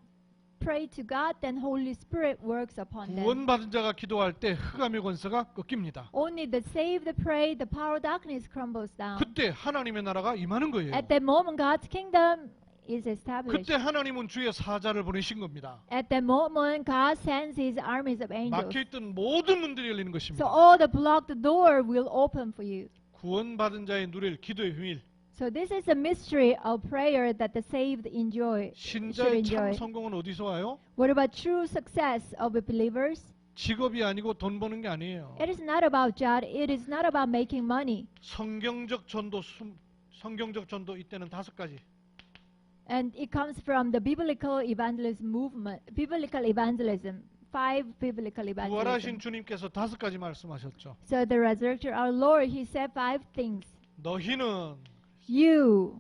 S1: pray to God, then Holy Spirit works upon them.
S2: 구원받은 자가 기도할 때 흑암의 권세가 꺾입니다.
S1: Only the saved pray, the power of darkness crumbles down.
S2: 그때 하나님의 나라가 임하는 거예요.
S1: At that moment, God's kingdom is established.
S2: 그때 하나님은 주의 사자를 보내신 겁니다.
S1: At that moment, God sends His armies of angels.
S2: 막혀있던 모든 문들이 열리는
S1: So
S2: 것입니다.
S1: all the blocked door will open for you.
S2: 구원받은 자의 누릴 기도의 비밀.
S1: So this is the mystery of prayer that the saved enjoy. should
S2: 신자의 참
S1: enjoy.
S2: 성공은 어디서 와요?
S1: What about true success of the believers?
S2: 직업이 아니고 돈 버는 게 아니에요.
S1: It is not about job. It is not about making money.
S2: 성경적 전도 이때는 5가지.
S1: And it comes from the biblical evangelism movement. Biblical evangelism. 5 biblical evangelism.
S2: 부활하신 주님께서 5가지 말씀하셨죠.
S1: So the resurrected our Lord, He said 5 things.
S2: 너희는
S1: You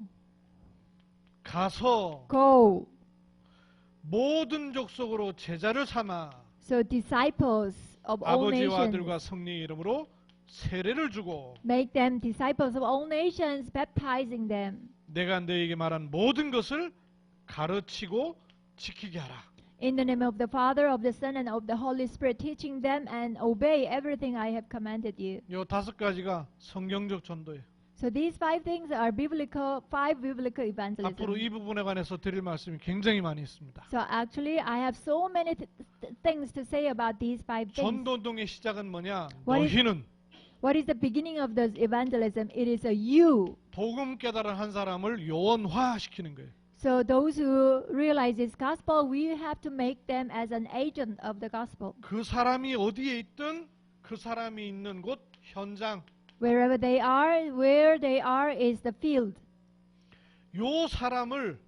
S2: 가서
S1: go.
S2: 모든 족속으로 제자를 삼아
S1: So disciples of all
S2: 아버지와
S1: nations.
S2: 아들과 성령의 이름으로 세례를 주고
S1: Make them disciples of all nations, baptizing them.
S2: 내가 너희에게 말한 모든 것을 가르치고 지키게 하라.
S1: In the name of the Father, of the Son, and of the Holy Spirit, teaching them and obey everything I have commanded you.
S2: 요 5가지가 성경적 전도예요.
S1: So these 5 things are biblical, 5 biblical
S2: 앞으로
S1: evangelism.
S2: 이 부분에 관해서 드릴 말씀이 굉장히 많이 있습니다.
S1: So actually, I have so many things to say about these 5 things.
S2: 전도운동의 시작은 뭐냐?
S1: What is-
S2: 너희는
S1: What is the beginning of the evangelism? It is a you.
S2: 복음 깨달은 한 사람을 요원화시키는 거예요.
S1: So those who realize this gospel, we have to make them as an agent of the gospel.
S2: 그 사람이 어디에 있든 그 사람이 있는 곳 현장
S1: Wherever they are, where they are is the field.
S2: 요 사람을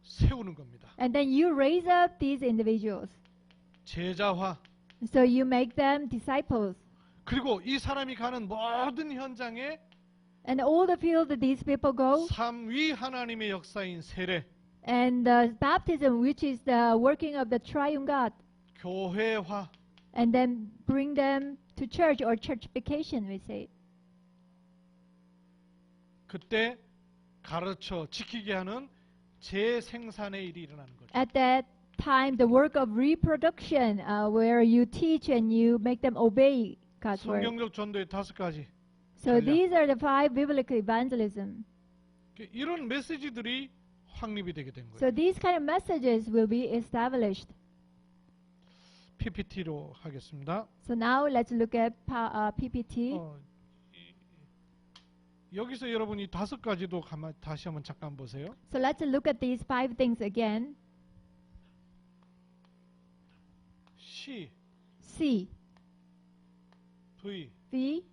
S2: 세우는 겁니다.
S1: And then you raise up these individuals.
S2: 제자화.
S1: So you make them disciples.
S2: 그리고 이 사람이 가는 모든 현장에
S1: And all the field that these people go,
S2: 삼위 하나님의 역사인 세례,
S1: and the baptism, which is the working of the triune God,
S2: 교회화,
S1: and then bring them to church or churchification, we say.
S2: 그때 가르쳐 지키게 하는 재생산의 일이 일어나는 거죠.
S1: At that time, the work of reproduction, where you teach and you make them obey God's word.
S2: 성경적 전도의 5가지.
S1: So
S2: 전략.
S1: these are the 5 biblical evangelism.
S2: 이런 메시지들이 확립이 되게 된 거예요.
S1: So these kind of messages will be established.
S2: PPT로 하겠습니다.
S1: So now let's look at PPT.
S2: 여기서 여러분이 5가지도 다시 한번 잠깐 보세요.
S1: So let's look at these 5 things again.
S2: C,
S1: C,
S2: V,
S1: V.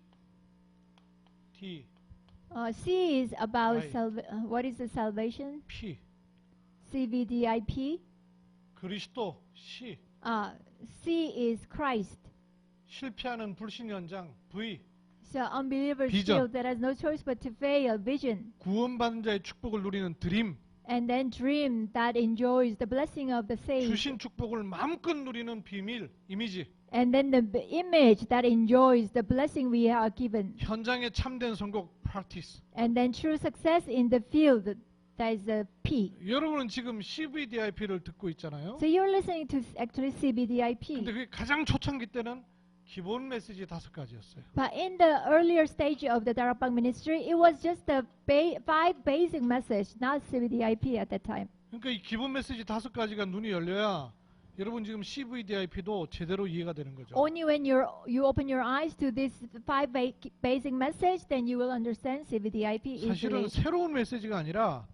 S2: D,
S1: C is about
S2: I.
S1: what is the salvation?
S2: P,
S1: CVDIP.
S2: 그리스도, C,
S1: C is Christ.
S2: 실패하는 불신 현장, V,
S1: So unbelievers
S2: Vision.
S1: feel that has no choice but to fail. Vision.
S2: 구원받은 자의 축복을 누리는 드림,
S1: And then dream that enjoys the blessing of the saved.
S2: 주신 축복을 마음껏 누리는 비밀, 이미지,
S1: And then the image that enjoys the blessing we are given.
S2: 현장의 참된 선곡, practice.
S1: And then true success in the field, that is the P.
S2: 여러분은 지금 CVDIP를 듣고 있잖아요.
S1: So you're listening to actually CBDIP.
S2: 근데 그게 가장 초창기 때는 기본 메시지 5가지였어요.
S1: But in the earlier stage of the Darabang ministry, it was just the 5 basic message, not CBDIP at that time.
S2: 그러니까 이 기본 메시지 5가지가 눈이 열려야 여러분 지금 CVDIP도 제대로 이해가 되는 거죠.
S1: Only when you open your eyes to this 5 basic message, then you will understand CBDIP
S2: 사실은
S1: easily.
S2: 새로운 메시지가 아니라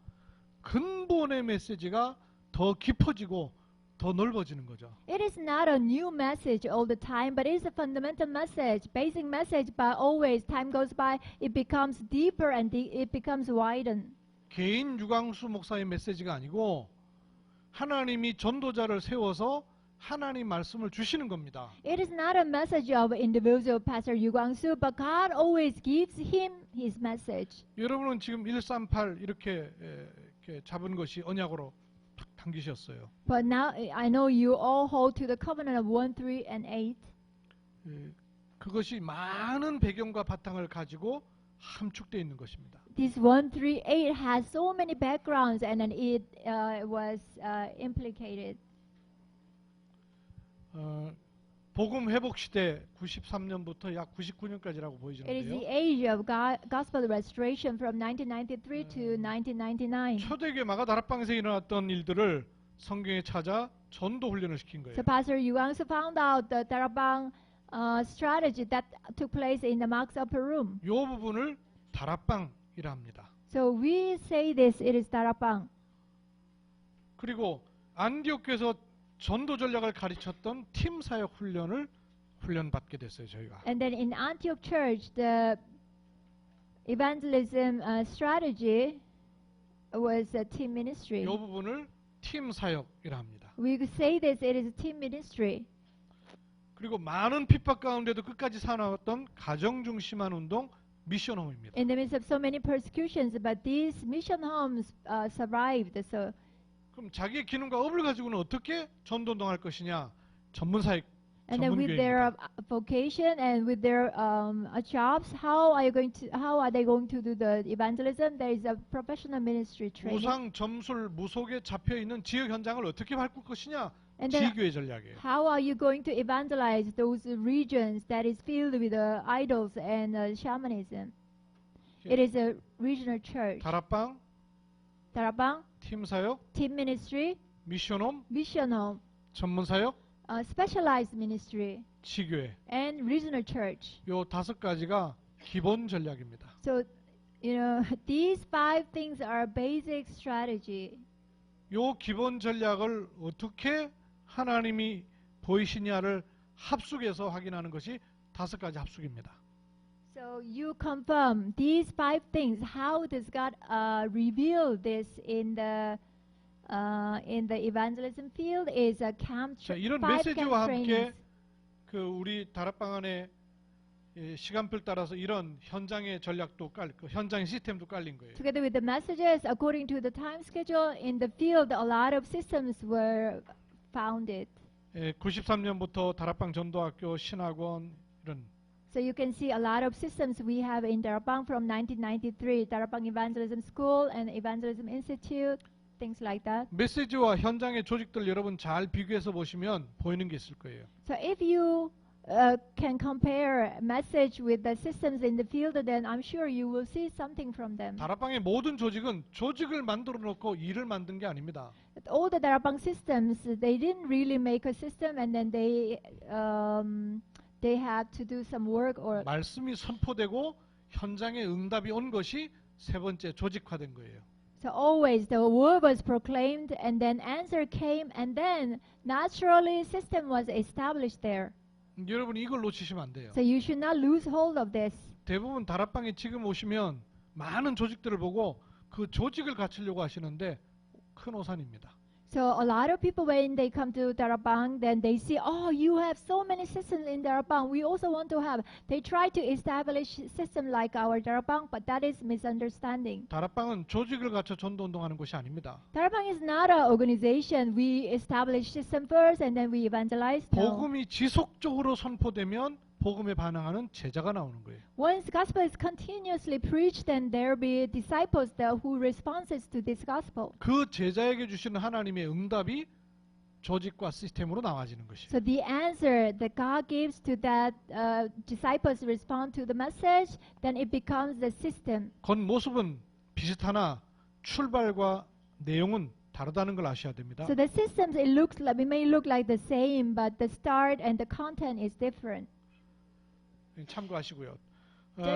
S2: 근본의 메시지가 더 깊어지고 더 넓어지는 거죠.
S1: It is not a new message all the time, but it is a fundamental message, basic message. But always, time goes by, it becomes deeper and it becomes widened.
S2: 개인 유광수 목사의 메시지가 아니고 하나님이 전도자를 세워서 하나님 말씀을 주시는 겁니다.
S1: It is not a message of individual Pastor Yu Kwang-soo, but God always gives him his message.
S2: 여러분은 지금 138 이렇게 잡은 것이 언약으로 탁 당기셨어요.
S1: But now I know you all hold to the covenant of 1, 3, and 8.
S2: 그것이 많은 배경과 바탕을 가지고 함축되어 있는 것입니다.
S1: This 1, 3, 8 has so many backgrounds, and then it was implicated.
S2: 복음 회복 시대 93년부터 약 99년까지라고
S1: It is the
S2: 보여지는데요.
S1: age of gospel restoration from 1993 to 1999.
S2: 초대교회 마가다락방에서 일어났던 일들을 성경에 찾아 전도 훈련을 시킨 거예요.
S1: So Pastor Yu Kwang-soo found out the Darabang strategy that took place in the Mark's upper room.
S2: 이 부분을 다락방이라 합니다.
S1: So we say this, it is Darabang.
S2: 그리고 안디옥교에서 전도 전략을 가르쳤던 팀 사역 훈련받게 됐어요, 저희가.
S1: And then in Antioch Church, the evangelism strategy was a team ministry.
S2: 이 부분을 팀 사역이라 합니다.
S1: We could say this, it is a team ministry.
S2: 그리고 많은 핍박 가운데도 끝까지 살아왔던 가정 중심한 운동 미션홈입니다.
S1: In the midst of so many persecutions, but these mission homes survived. So
S2: 그럼 자기의 기능과 업을 가지고는 어떻게 전도운동할 것이냐? 전문 사역,
S1: and then with their
S2: 전문교회입니다.
S1: vocation and with their jobs, how are they going to do the evangelism? There is a professional ministry training.
S2: 우상 점술 무속에 잡혀 있는 지역 현장을 어떻게 바꿀 것이냐?
S1: And then
S2: 지교회 전략이에요.
S1: how are you going to evangelize those regions that is filled with idols and shamanism? It is a regional church.
S2: 다락방,
S1: Darabang,
S2: 팀 사역,
S1: team ministry,
S2: 미션홈,
S1: mission home,
S2: 전문 사역,
S1: specialized ministry,
S2: 지교회.
S1: and regional church.
S2: 요 5가지가 기본 전략입니다.
S1: So, these 5 things are basic strategy.
S2: 요 기본 전략을 어떻게 하나님이 보이시냐를 합숙해서 확인하는 것이 5가지 합숙입니다.
S1: So you confirm these 5 things. How does God reveal this in the evangelism field? Is a camp.
S2: 자, 이런
S1: 5
S2: 메시지와
S1: camp
S2: 함께
S1: trainings.
S2: 그 우리 다락방 안에 시간별 따라서 이런 현장의 전략도 그 현장의 시스템도 깔린 거예요.
S1: Together with the messages, according to the time schedule in the field, a lot of systems were founded.
S2: 93년부터 다락방 전도학교 신학원 이런
S1: So you can see a lot of systems we have in Darabang from 1993, Darabang Evangelism School and Evangelism Institute, things like that.
S2: 메시지와 현장의 조직들 여러분 잘 비교해서 보시면 보이는 게 있을 거예요.
S1: So if you can compare message with the systems in the field, then I'm sure you will see something from them.
S2: 다락방의 모든 조직은 조직을 만들어 놓고 일을 만든 게 아닙니다.
S1: All the Darabang systems, they didn't really make a system and then they had to do some work or.
S2: 말씀이 선포되고 현장에 응답이 온 것이 세 번째 조직화된 거예요.
S1: So always the word was proclaimed and then answer came and then naturally system was established there.
S2: 여러분 이걸 놓치시면 안 돼요.
S1: So you should not lose hold of this.
S2: 대부분 다락방에 지금 오시면 많은 조직들을 보고 그 조직을 갖추려고 하시는데 큰 오산입니다.
S1: So a lot of people when they come to Darabang, then they see, oh, you have so many systems in Darabang. We also want to have. They try to establish system like our Darabang, but that is misunderstanding.
S2: 다락방은 조직을 갖춰 전도 운동하는 곳이 아닙니다.
S1: Darabang is not an organization. We establish system first and then we evangelize. No.
S2: 복음이 지속적으로 선포되면 복음에 반응하는 제자가 나오는 거예요.
S1: Once gospel is continuously preached, then there be disciples there who responses to this gospel.
S2: 그 제자에게 주시는 하나님의 응답이 조직과 시스템으로 나와지는 것이에요.
S1: So the answer that God gives to that disciples respond to the message, then it becomes the system.
S2: 겉모습은 비슷하나 출발과 내용은 다르다는 걸 아셔야 됩니다.
S1: So the systems it may look like the same, but the start and the content is different.
S2: 참고하시고요.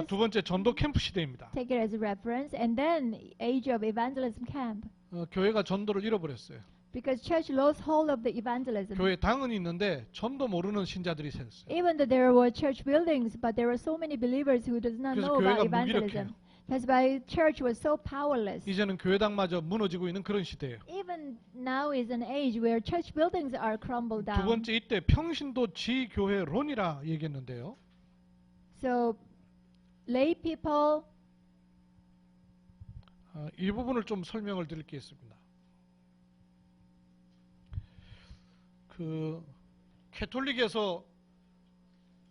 S2: 두 번째 전도 캠프 시대입니다.
S1: Take it as a reference, and then age of evangelism camp.
S2: 교회가 전도를 잃어버렸어요.
S1: Because church lost hold of the evangelism.
S2: 교회 당은 있는데 전도 모르는 신자들이 생겼어요.
S1: Even though there were church buildings, but there were so many believers who does not know about evangelism. That's why church was so powerless.
S2: 이제는 교회당마저 무너지고 있는 그런 시대예요.
S1: Even now is an age where church buildings are crumbled down.
S2: 두 번째 이때 평신도 지교회론이라 얘기했는데요.
S1: So lay people.
S2: 이 부분을 좀 설명을 드릴 게 있습니다. 그 캐톨릭에서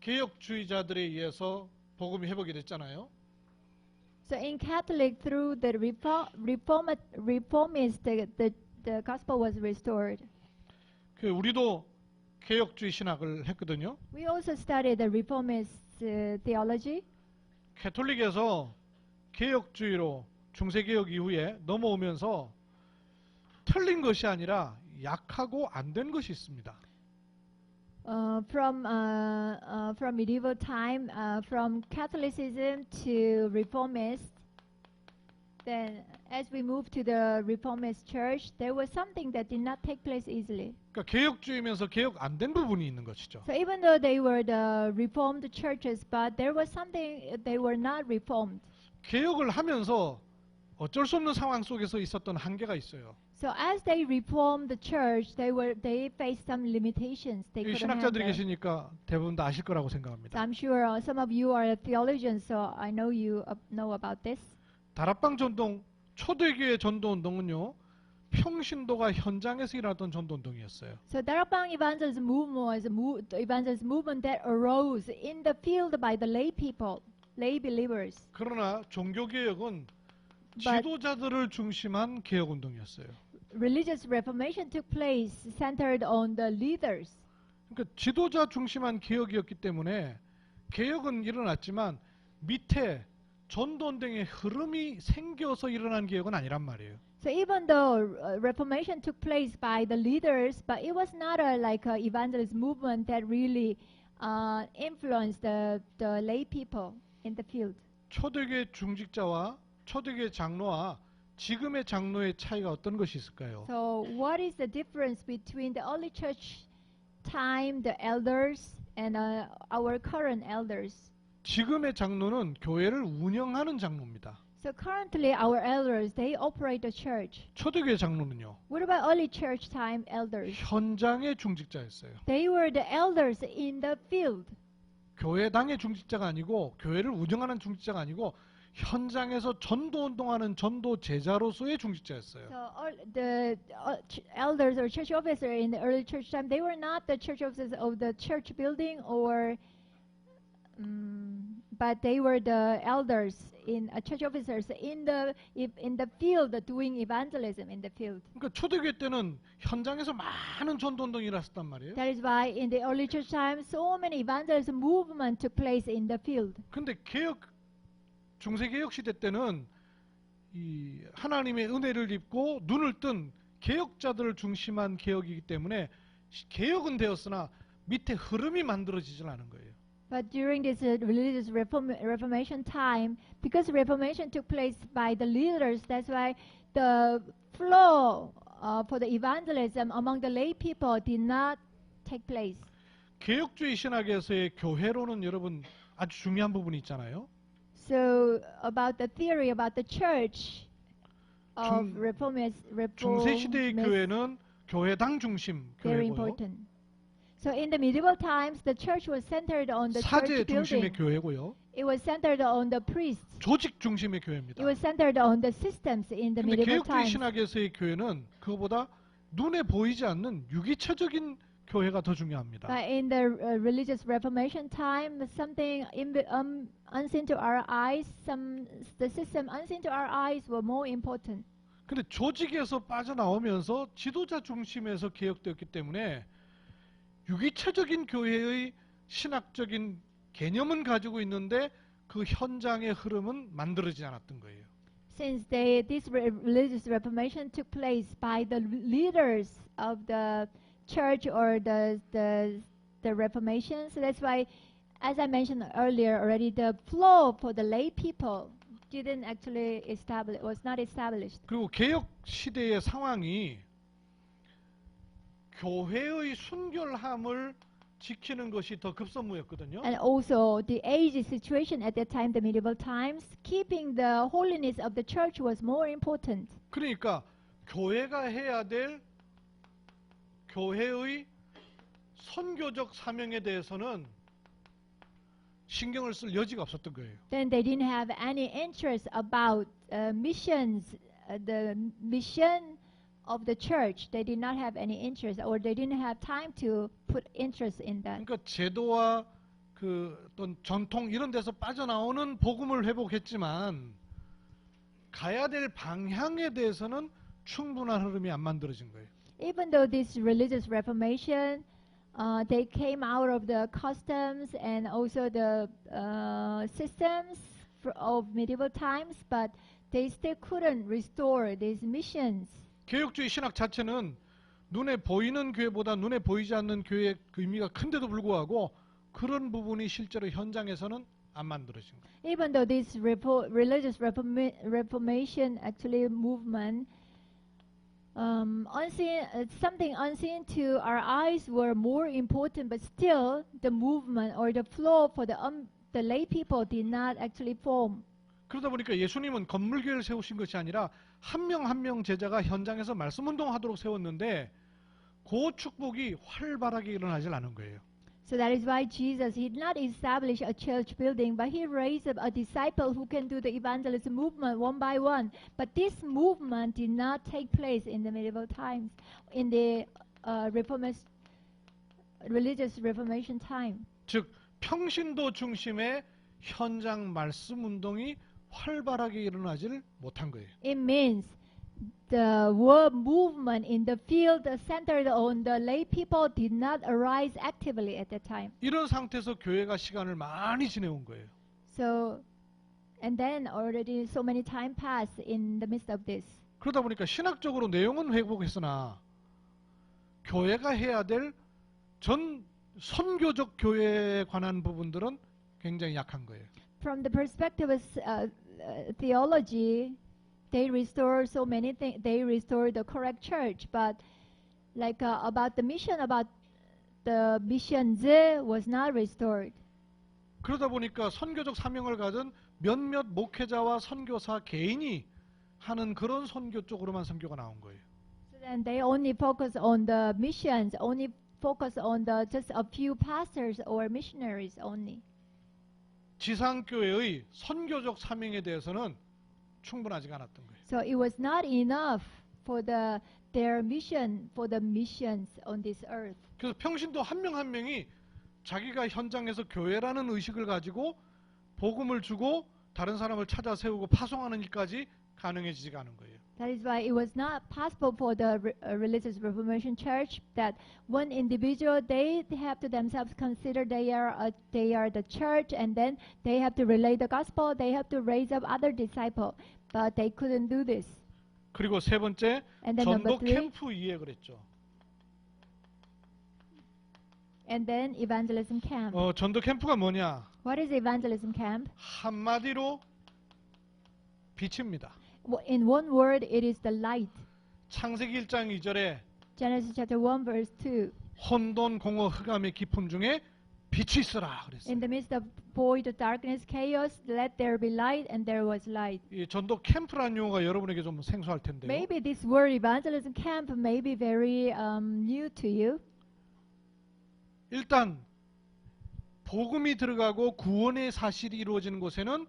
S2: 개혁주의자들에 의해서 복음이 회복이 됐잖아요.
S1: So in Catholic, through the reformists, the gospel was restored.
S2: 그 우리도 개혁주의 신학을 했거든요.
S1: We also studied the reformist theology.
S2: 캐톨릭에서 개혁주의로 중세개혁 이후에 넘어오면서 틀린 것이 아니라 약하고 안 된 것이 있습니다.
S1: From medieval time, from Catholicism to Reformist, then as we moved to the Reformist Church, there was something that did not take place easily.
S2: 그러니까 개혁주의면서 개혁 안 된 부분이 있는 것이죠.
S1: So even though they were the Reformed churches, but there was something they were not reformed.
S2: 개혁을 하면서 어쩔 수 없는 상황 속에서 있었던 한계가 있어요.
S1: So as they reformed the church, they faced some limitations. They couldn't
S2: 신학자들이
S1: handle.
S2: 계시니까 대부분 다 아실 거라고 생각합니다.
S1: So I'm sure some of you are theologians, so I know you know about this.
S2: 다락방 전동 초대교회 전도 운동은요. 평신도가 현장에서 일어났던 전도 운동이었어요.
S1: So Darabang evangelism movement was the evangelism movement that arose in the field by the lay people, lay believers.
S2: 그러나 종교 개혁은 지도자들을 중심한 개혁 운동이었어요.
S1: Religious reformation took place centered on the leaders.
S2: 그러니까 지도자 중심한 개혁이었기 때문에 개혁은 일어났지만 밑에 전도 운동의 흐름이 생겨서 일어난 개혁은 아니란 말이에요.
S1: So even though reformation took place by the leaders, but it was not like a evangelist movement that really influenced the lay people in the field.
S2: 초대교회 중직자와 초대교회 장로와 지금의 장로의 차이가 어떤 것이 있을까요?
S1: So what is the difference between the early church time, the elders, and our current elders?
S2: 지금의 장로는 교회를 운영하는 장로입니다.
S1: So currently our elders, they operate the church.
S2: 초대교회 장로는요.
S1: What about early church time elders?
S2: 현장의 중직자였어요.
S1: They were the elders in the field.
S2: 교회당의 중직자가 아니고 교회를 운영하는 중직자가 아니고 현장에서 전도 운동하는 전도 제자로서의 중직자였어요.
S1: So the elders or church officers in the early church time, they were not the church officers of the church building or But they were the elders in church officers in the field doing evangelism in the field.
S2: 그러니까 초대교회 때는 현장에서 많은 전도 운동이 일어났단 말이에요.
S1: That is why in the early church time so many evangelism movement took place in the field.
S2: 근데 중세 개혁 시대 때는 이 하나님의 은혜를 입고 눈을 뜬 개혁자들을 중심한 개혁이기 때문에 개혁은 되었으나 밑에 흐름이 만들어지질 않은 거예요.
S1: But during this religious reformation time, because reformation took place by the leaders, that's why the flow for the evangelism among the lay people did not take place.
S2: 개혁주의 신학에서의 교회로는 여러분 아주 중요한 부분이 있잖아요.
S1: So about the theory about the church of
S2: 중세 시대의 교회는 교회당 중심
S1: very
S2: 교회고요.
S1: important. So in the medieval times, the church was centered on the
S2: 사제
S1: church
S2: 중심의
S1: building.
S2: 교회고요.
S1: It was centered on the priests.
S2: 조직 중심의 교회입니다.
S1: It was centered on the systems in the
S2: 근데
S1: medieval
S2: 개혁주의
S1: times.
S2: 신학에서의 교회는 그거보다 눈에 보이지 않는 유기체적인 교회가 더 중요합니다.
S1: But in the religious reformation time, something unseen to our eyes, the system unseen to our eyes were more important.
S2: 근데 조직에서 빠져나오면서 지도자 중심에서 개혁되었기 때문에 유기체적인 교회의 신학적인 개념은 가지고 있는데 그 현장의 흐름은 만들어지지 않았던 거예요.
S1: Since this religious reformation took place by the leaders of the church or the reformation, so that's why, as I mentioned earlier already, the flow for the lay people didn't actually was not established.
S2: 그리고 개혁 시대의 상황이 교회의 순결함을 지키는 것이 더 급선무였거든요.
S1: And also the age situation at that time, the medieval times, keeping the holiness of the church was more important.
S2: 그러니까 교회가 해야 될 교회의 선교적 사명에 대해서는 신경을 쓸 여지가 없었던 거예요.
S1: Then they didn't have any interest about missions, the mission of the church. They did not have any interest, or they didn't have time to put interest in that.
S2: 그러니까 제도와 그 어떤 전통 이런 데서 빠져나오는 복음을 회복했지만 가야 될 방향에 대해서는 충분한 흐름이 안 만들어진 거예요.
S1: Even though this religious reformation, they came out of the customs and also the systems of medieval times, but they still couldn't restore these missions.
S2: 개혁주의 신학 자체는 눈에 보이는 교회보다 눈에 보이지 않는 교회의 의미가 큰데도 불구하고 그런 부분이 실제로 현장에서는 안 만들어진 거예요.
S1: Even though this religious reformation actually movement, something unseen to our eyes were more important, but still the movement or the flow for the lay people did not actually form.
S2: 그러다 보니까 예수님은 건물교회를 세우신 것이 아니라 한 명 한 명 제자가 현장에서 말씀 운동하도록 세웠는데 그 축복이 활발하게 일어나질 않은 거예요.
S1: So that is why Jesus, he did not establish a church building, but he raised up a disciple who can do the evangelism movement one by one. But this movement did not take place in the medieval times, in the religious reformation time.
S2: 즉 평신도 중심의 현장 말씀 운동이 활발하게 일어나지를 못한 거예요.
S1: It means the word movement in the field centered on the lay people did not arise actively at that time.
S2: 이런 상태에서 교회가 시간을 많이 지내온 거예요.
S1: So, and then already so many time passed in the midst of this.
S2: 그러다 보니까 신학적으로 내용은 회복했으나 교회가 해야 될 전 선교적 교회에 관한 부분들은 굉장히 약한 거예요.
S1: From the perspective of theology, they restore so many things. They restore the correct church, but like about the mission, about the missions was not restored.
S2: 그러다 보니까 선교적 사명을 가진 몇몇 목회자와 선교사 개인이 하는 그런 선교 쪽으로만 선교가 나온 거예요.
S1: So then they only focus on the missions, only focus on the just a few pastors or missionaries only.
S2: 지상교회의 선교적 사명에 대해서는 충분하지 않았던 거예요.
S1: So it was not enough for their mission, for the missions on this earth.
S2: 그래서 평신도 한 명 한 명이 자기가 현장에서 교회라는 의식을 가지고 복음을 주고 다른 사람을 찾아 세우고 파송하는 일까지 가능해지지가 않은 거예요.
S1: That is why it was not possible for the religious Reformation Church that one individual they have to themselves consider they are the church and then they have to relay the gospel. They have to raise up other disciples, but they couldn't do this.
S2: 그리고 세 번째
S1: And then
S2: 전도
S1: number three,
S2: 캠프 이해 그랬죠.
S1: and then evangelism camp.
S2: 전도 캠프가 뭐냐?
S1: What is evangelism camp?
S2: 한마디로 빛입니다.
S1: In one word, it is the light.
S2: 창세기 1장 2절에
S1: Genesis chapter 1 verse 2.
S2: 혼돈 공허 흑암의 기품 중에 빛이 있으라 그랬어요.
S1: In the midst of void, darkness, chaos, let there be light, and there was light.
S2: 이 전도 캠프라는 용어가 여러분에게 좀 생소할 텐데요.
S1: Maybe this word evangelism camp may be very new to you.
S2: 일단 복음이 들어가고 구원의 사실이 이루어지는 곳에는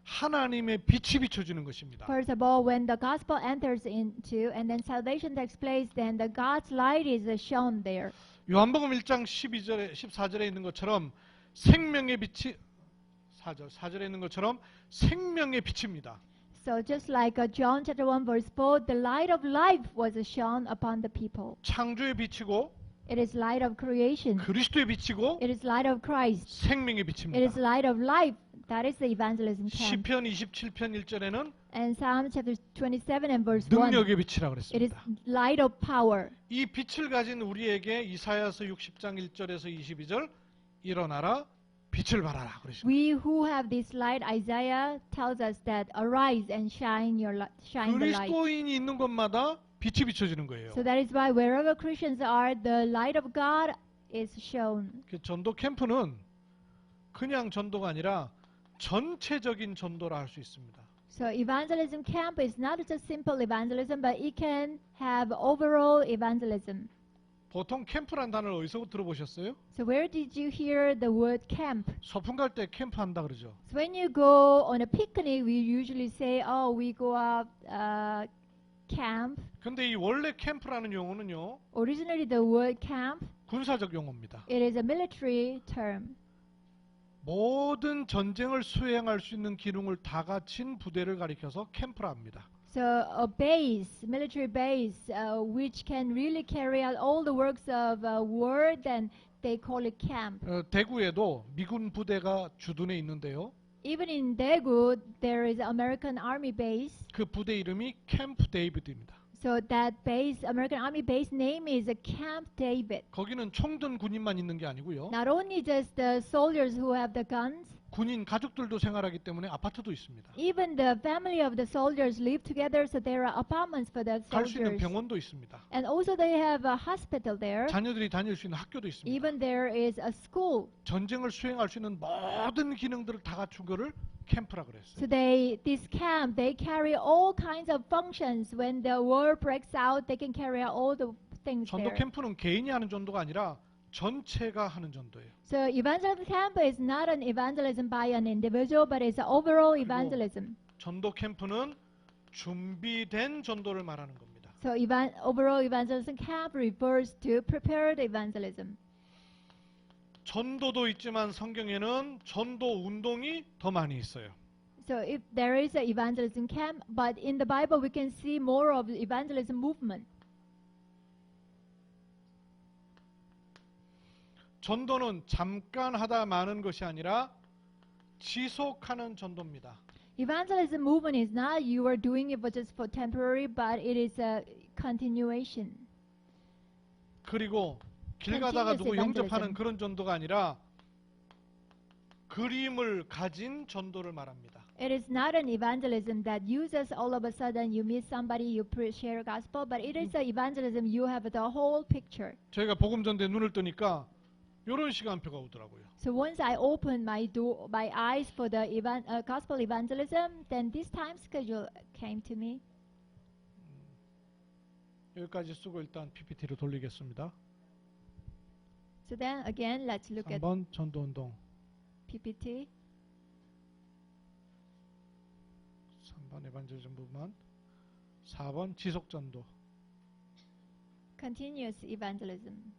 S2: 하나님의 빛이 비춰지는 것입니다.
S1: First of all, when the gospel enters into and then salvation takes place, then the God's light is shown there.
S2: 요한복음 1장 12절에 14절에 있는 것처럼 생명의 빛이 4절에 있는 것처럼 생명의 빛입니다.
S1: So just like John chapter 1 verse 4, the light of life was shone upon the people.
S2: 창조의 빛이고
S1: It is light of creation.
S2: 그리스도의 빛이고
S1: It is light of Christ.
S2: 생명의
S1: It is
S2: 빛입니다.
S1: light of life. That is the evangelism camp.
S2: 시편 27편 1절에는
S1: And Psalm chapter 27 and verse 1.
S2: 능력의 빛이라
S1: It is
S2: 그랬습니다.
S1: light of power.
S2: 이 빛을 가진 우리에게 이사야서 60장 1절에서 22절 일어나라 빛을 발하라 그러십니다.
S1: We who have this light, Isaiah tells us that arise and shine shine the light.
S2: 그리스도인이 있는 곳마다 빛이 비춰지는 거예요.
S1: So that is why wherever Christians are, the light of God is shown.
S2: 전도 캠프는 그냥 전도가 아니라 전체적인 전도라 할 수 있습니다.
S1: So evangelism camp is not just simple evangelism, but it can have overall evangelism.
S2: 보통 캠프란 단어를 어디서 들어보셨어요?
S1: So where did you hear the word camp?
S2: 소풍 갈 때 캠프 한다 그러죠.
S1: So when you go on a picnic, we usually say, "Oh, we go out camp."
S2: 근데 이 원래 캠프라는 용어는요.
S1: Originally, the word camp
S2: 군사적 용어입니다.
S1: it is a military term.
S2: 모든 전쟁을 수행할 수 있는 기능을 다 갖춘 부대를 가리켜서 캠프라 합니다.
S1: So a base, military base, which can really carry out all the works of war, then they call it camp.
S2: 대구에도 미군 부대가 주둔해 있는데요.
S1: Even in Daegu, there is American Army base.
S2: 그 부대 이름이 캠프 데이비드입니다.
S1: So that base, American Army base name is Camp David.
S2: 거기는 총든 군인만 있는 게 아니고요.
S1: Not only just the soldiers who have the guns,
S2: 군인 가족들도 생활하기 때문에 아파트도 있습니다.
S1: even the family of the soldiers live together, so there are apartments for the
S2: 갈 수 있는
S1: soldiers.
S2: 병원도 있습니다.
S1: And also they have a hospital there.
S2: 자녀들이 다닐 수 있는 학교도 있습니다.
S1: Even there is a school.
S2: 전쟁을 수행할 수 있는 모든 기능들을 다 갖춘 거를 캠프라 그랬어요.
S1: So this camp, they carry all kinds of functions. When the war breaks out, they can carry out all the things
S2: 전도
S1: there.
S2: 캠프는 개인이 하는 전도가 아니라 전체가 하는 전도예요.
S1: So evangelism camp is not an evangelism by an individual, but it's an overall evangelism.
S2: 전도 캠프는 준비된 전도를 말하는 겁니다.
S1: So overall evangelism camp refers to prepared evangelism.
S2: 전도도 있지만 성경에는 전도 운동이 더 많이 있어요.
S1: So if there is an evangelism camp, but in the Bible we can see more of the evangelism movement.
S2: 전도는 잠깐 하다 마는 것이 아니라 지속하는 전도입니다.
S1: Evangelism movement is not you are doing it just for temporary, but it is a continuation.
S2: 그리고 길 가다가 누구 영접하는 그런 전도가 아니라 그림을 가진 전도를 말합니다.
S1: It is not an evangelism that uses all of a sudden you meet somebody, you share gospel, but it is an evangelism you have the whole picture.
S2: 저희가 복음 전도에 눈을 뜨니까 이런 시간표가 오더라고요.
S1: So once I opened my eyes for the gospel evangelism, then this time schedule came to me.
S2: 여기까지 쓰고 일단 PPT로 돌리겠습니다.
S1: So then again, let's look at
S2: 3번 전도운동,
S1: PPT.
S2: 3번 에반젤리즘 부분, 4번 지속전도.
S1: Continuous evangelism.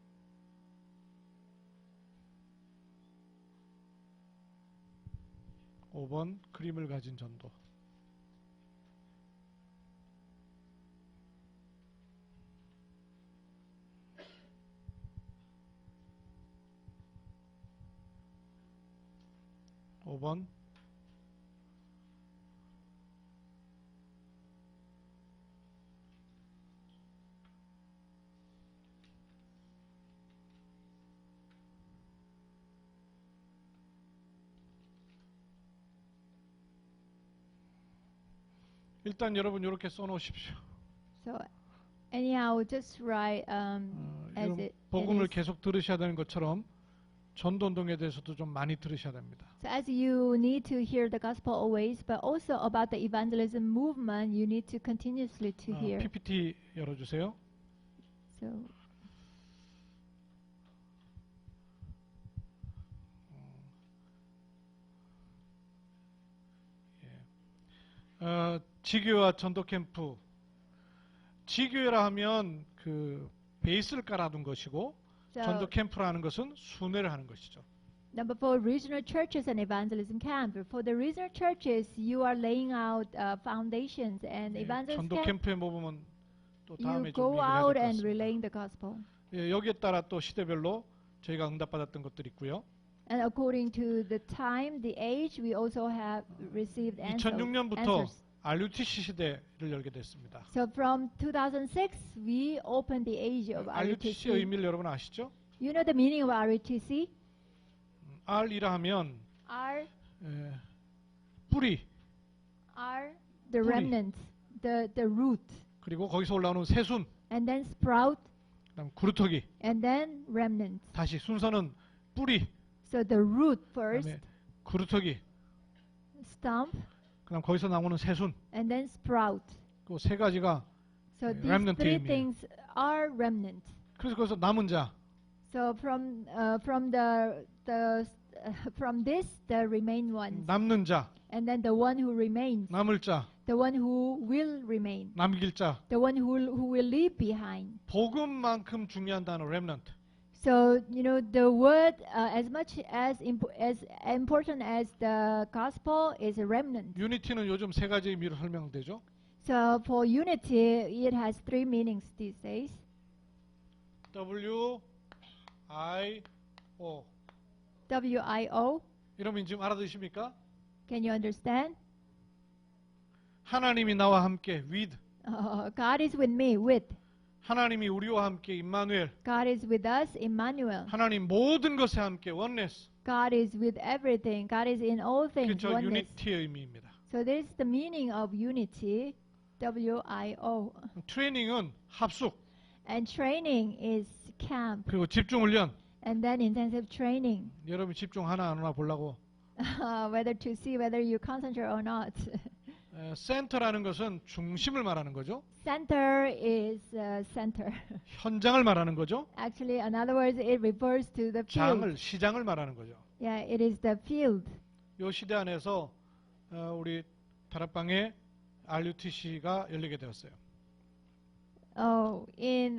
S2: 5번 그림을 가진 전도. (5번) 일단 여러분 이렇게 써놓으십시오.
S1: So anyhow, just write as
S2: 이런
S1: it
S2: 복음을
S1: is.
S2: 계속 들으셔야 되는 것처럼 전도운동에 대해서도 좀 많이 들으셔야 됩니다.
S1: So as you need to hear the gospel always, but also about the evangelism movement, you need to continuously to hear.
S2: PPT 열어주세요.
S1: So
S2: 지교와 전도 캠프. 지교회라 하면 그 베이스를 깔아둔 것이고, 전도 캠프라는 것은 순회를 하는 것이죠.
S1: number 4, regional churches and evangelism camp. For the regional churches, you are laying out foundations, and evangelism
S2: 전도
S1: camp,
S2: 캠프에 보면 또
S1: you
S2: 다음에 좀
S1: go
S2: 얘기를 해야
S1: out
S2: 될 것
S1: and
S2: 같습니다.
S1: relaying the gospel.
S2: 여기에 따라 또 시대별로 저희가 응답받았던 것들이 있고요.
S1: And according to the time, the age, we also have received answers.
S2: 2006년부터 RUTC 시대를 열게 됐습니다.
S1: So from 2006, we opened the age of
S2: RUTC의
S1: RUTC.
S2: 의미를 여러분 아시죠?
S1: You know the meaning of RUTC?
S2: R이라 하면
S1: R,
S2: 뿌리,
S1: R, the
S2: 뿌리.
S1: remnant, the root,
S2: 그리고 거기서 올라오는 새순,
S1: and then sprout,
S2: 그다음 구루터기.
S1: and then remnant.
S2: 다시 순서는 뿌리,
S1: So the root first,
S2: 그다음에 구루터기,
S1: stump,
S2: 그다음 거기서 나오는 새순.
S1: and then sprout.
S2: 그 세 가지가
S1: So these
S2: remnant
S1: three
S2: 의미예요.
S1: things are remnant.
S2: 그래서 거기서 남은 자,
S1: So from this, the remain ones,
S2: 남는 자,
S1: and then the one who remains,
S2: 남을 자,
S1: the one who will remain,
S2: 남길 자.
S1: the one who will leave behind.
S2: 복음만큼 중요한 단어 remnant.
S1: So you know the word as much as important as the gospel is a remnant.
S2: 유니티는 요즘 세 가지 의미로 설명되죠.
S1: So for unity, it has three meanings these days.
S2: W, I, O.
S1: WIO.
S2: 이러면 지금 알아두십니까?
S1: Can you understand?
S2: 하나님이 나와 함께 with.
S1: God is with me, with.
S2: 하나님이 우리와 함께 임마누엘.
S1: God is with us, Emmanuel.
S2: 하나님 모든 것에 함께 oneness.
S1: God is with everything. God is in all things.
S2: 그저
S1: Oneness.
S2: 유니티의 의미입니다.
S1: So this is the meaning of unity. WIO.
S2: 트레이닝은 합숙,
S1: And training is camp.
S2: 그리고 집중 훈련.
S1: And then intensive training.
S2: 여러분 집중 하나 안 하나 보려고.
S1: Whether to see whether you concentrate or not.
S2: 센터라는 것은 중심을 말하는 거죠.
S1: Center is center.
S2: 현장을 말하는 거죠.
S1: Actually, in other words, it refers to the field.
S2: 시장을 말하는 거죠.
S1: Yeah, it is the field.
S2: 이 시대 안에서 우리 다락방에 RUTC가 열리게 되었어요.
S1: Oh, in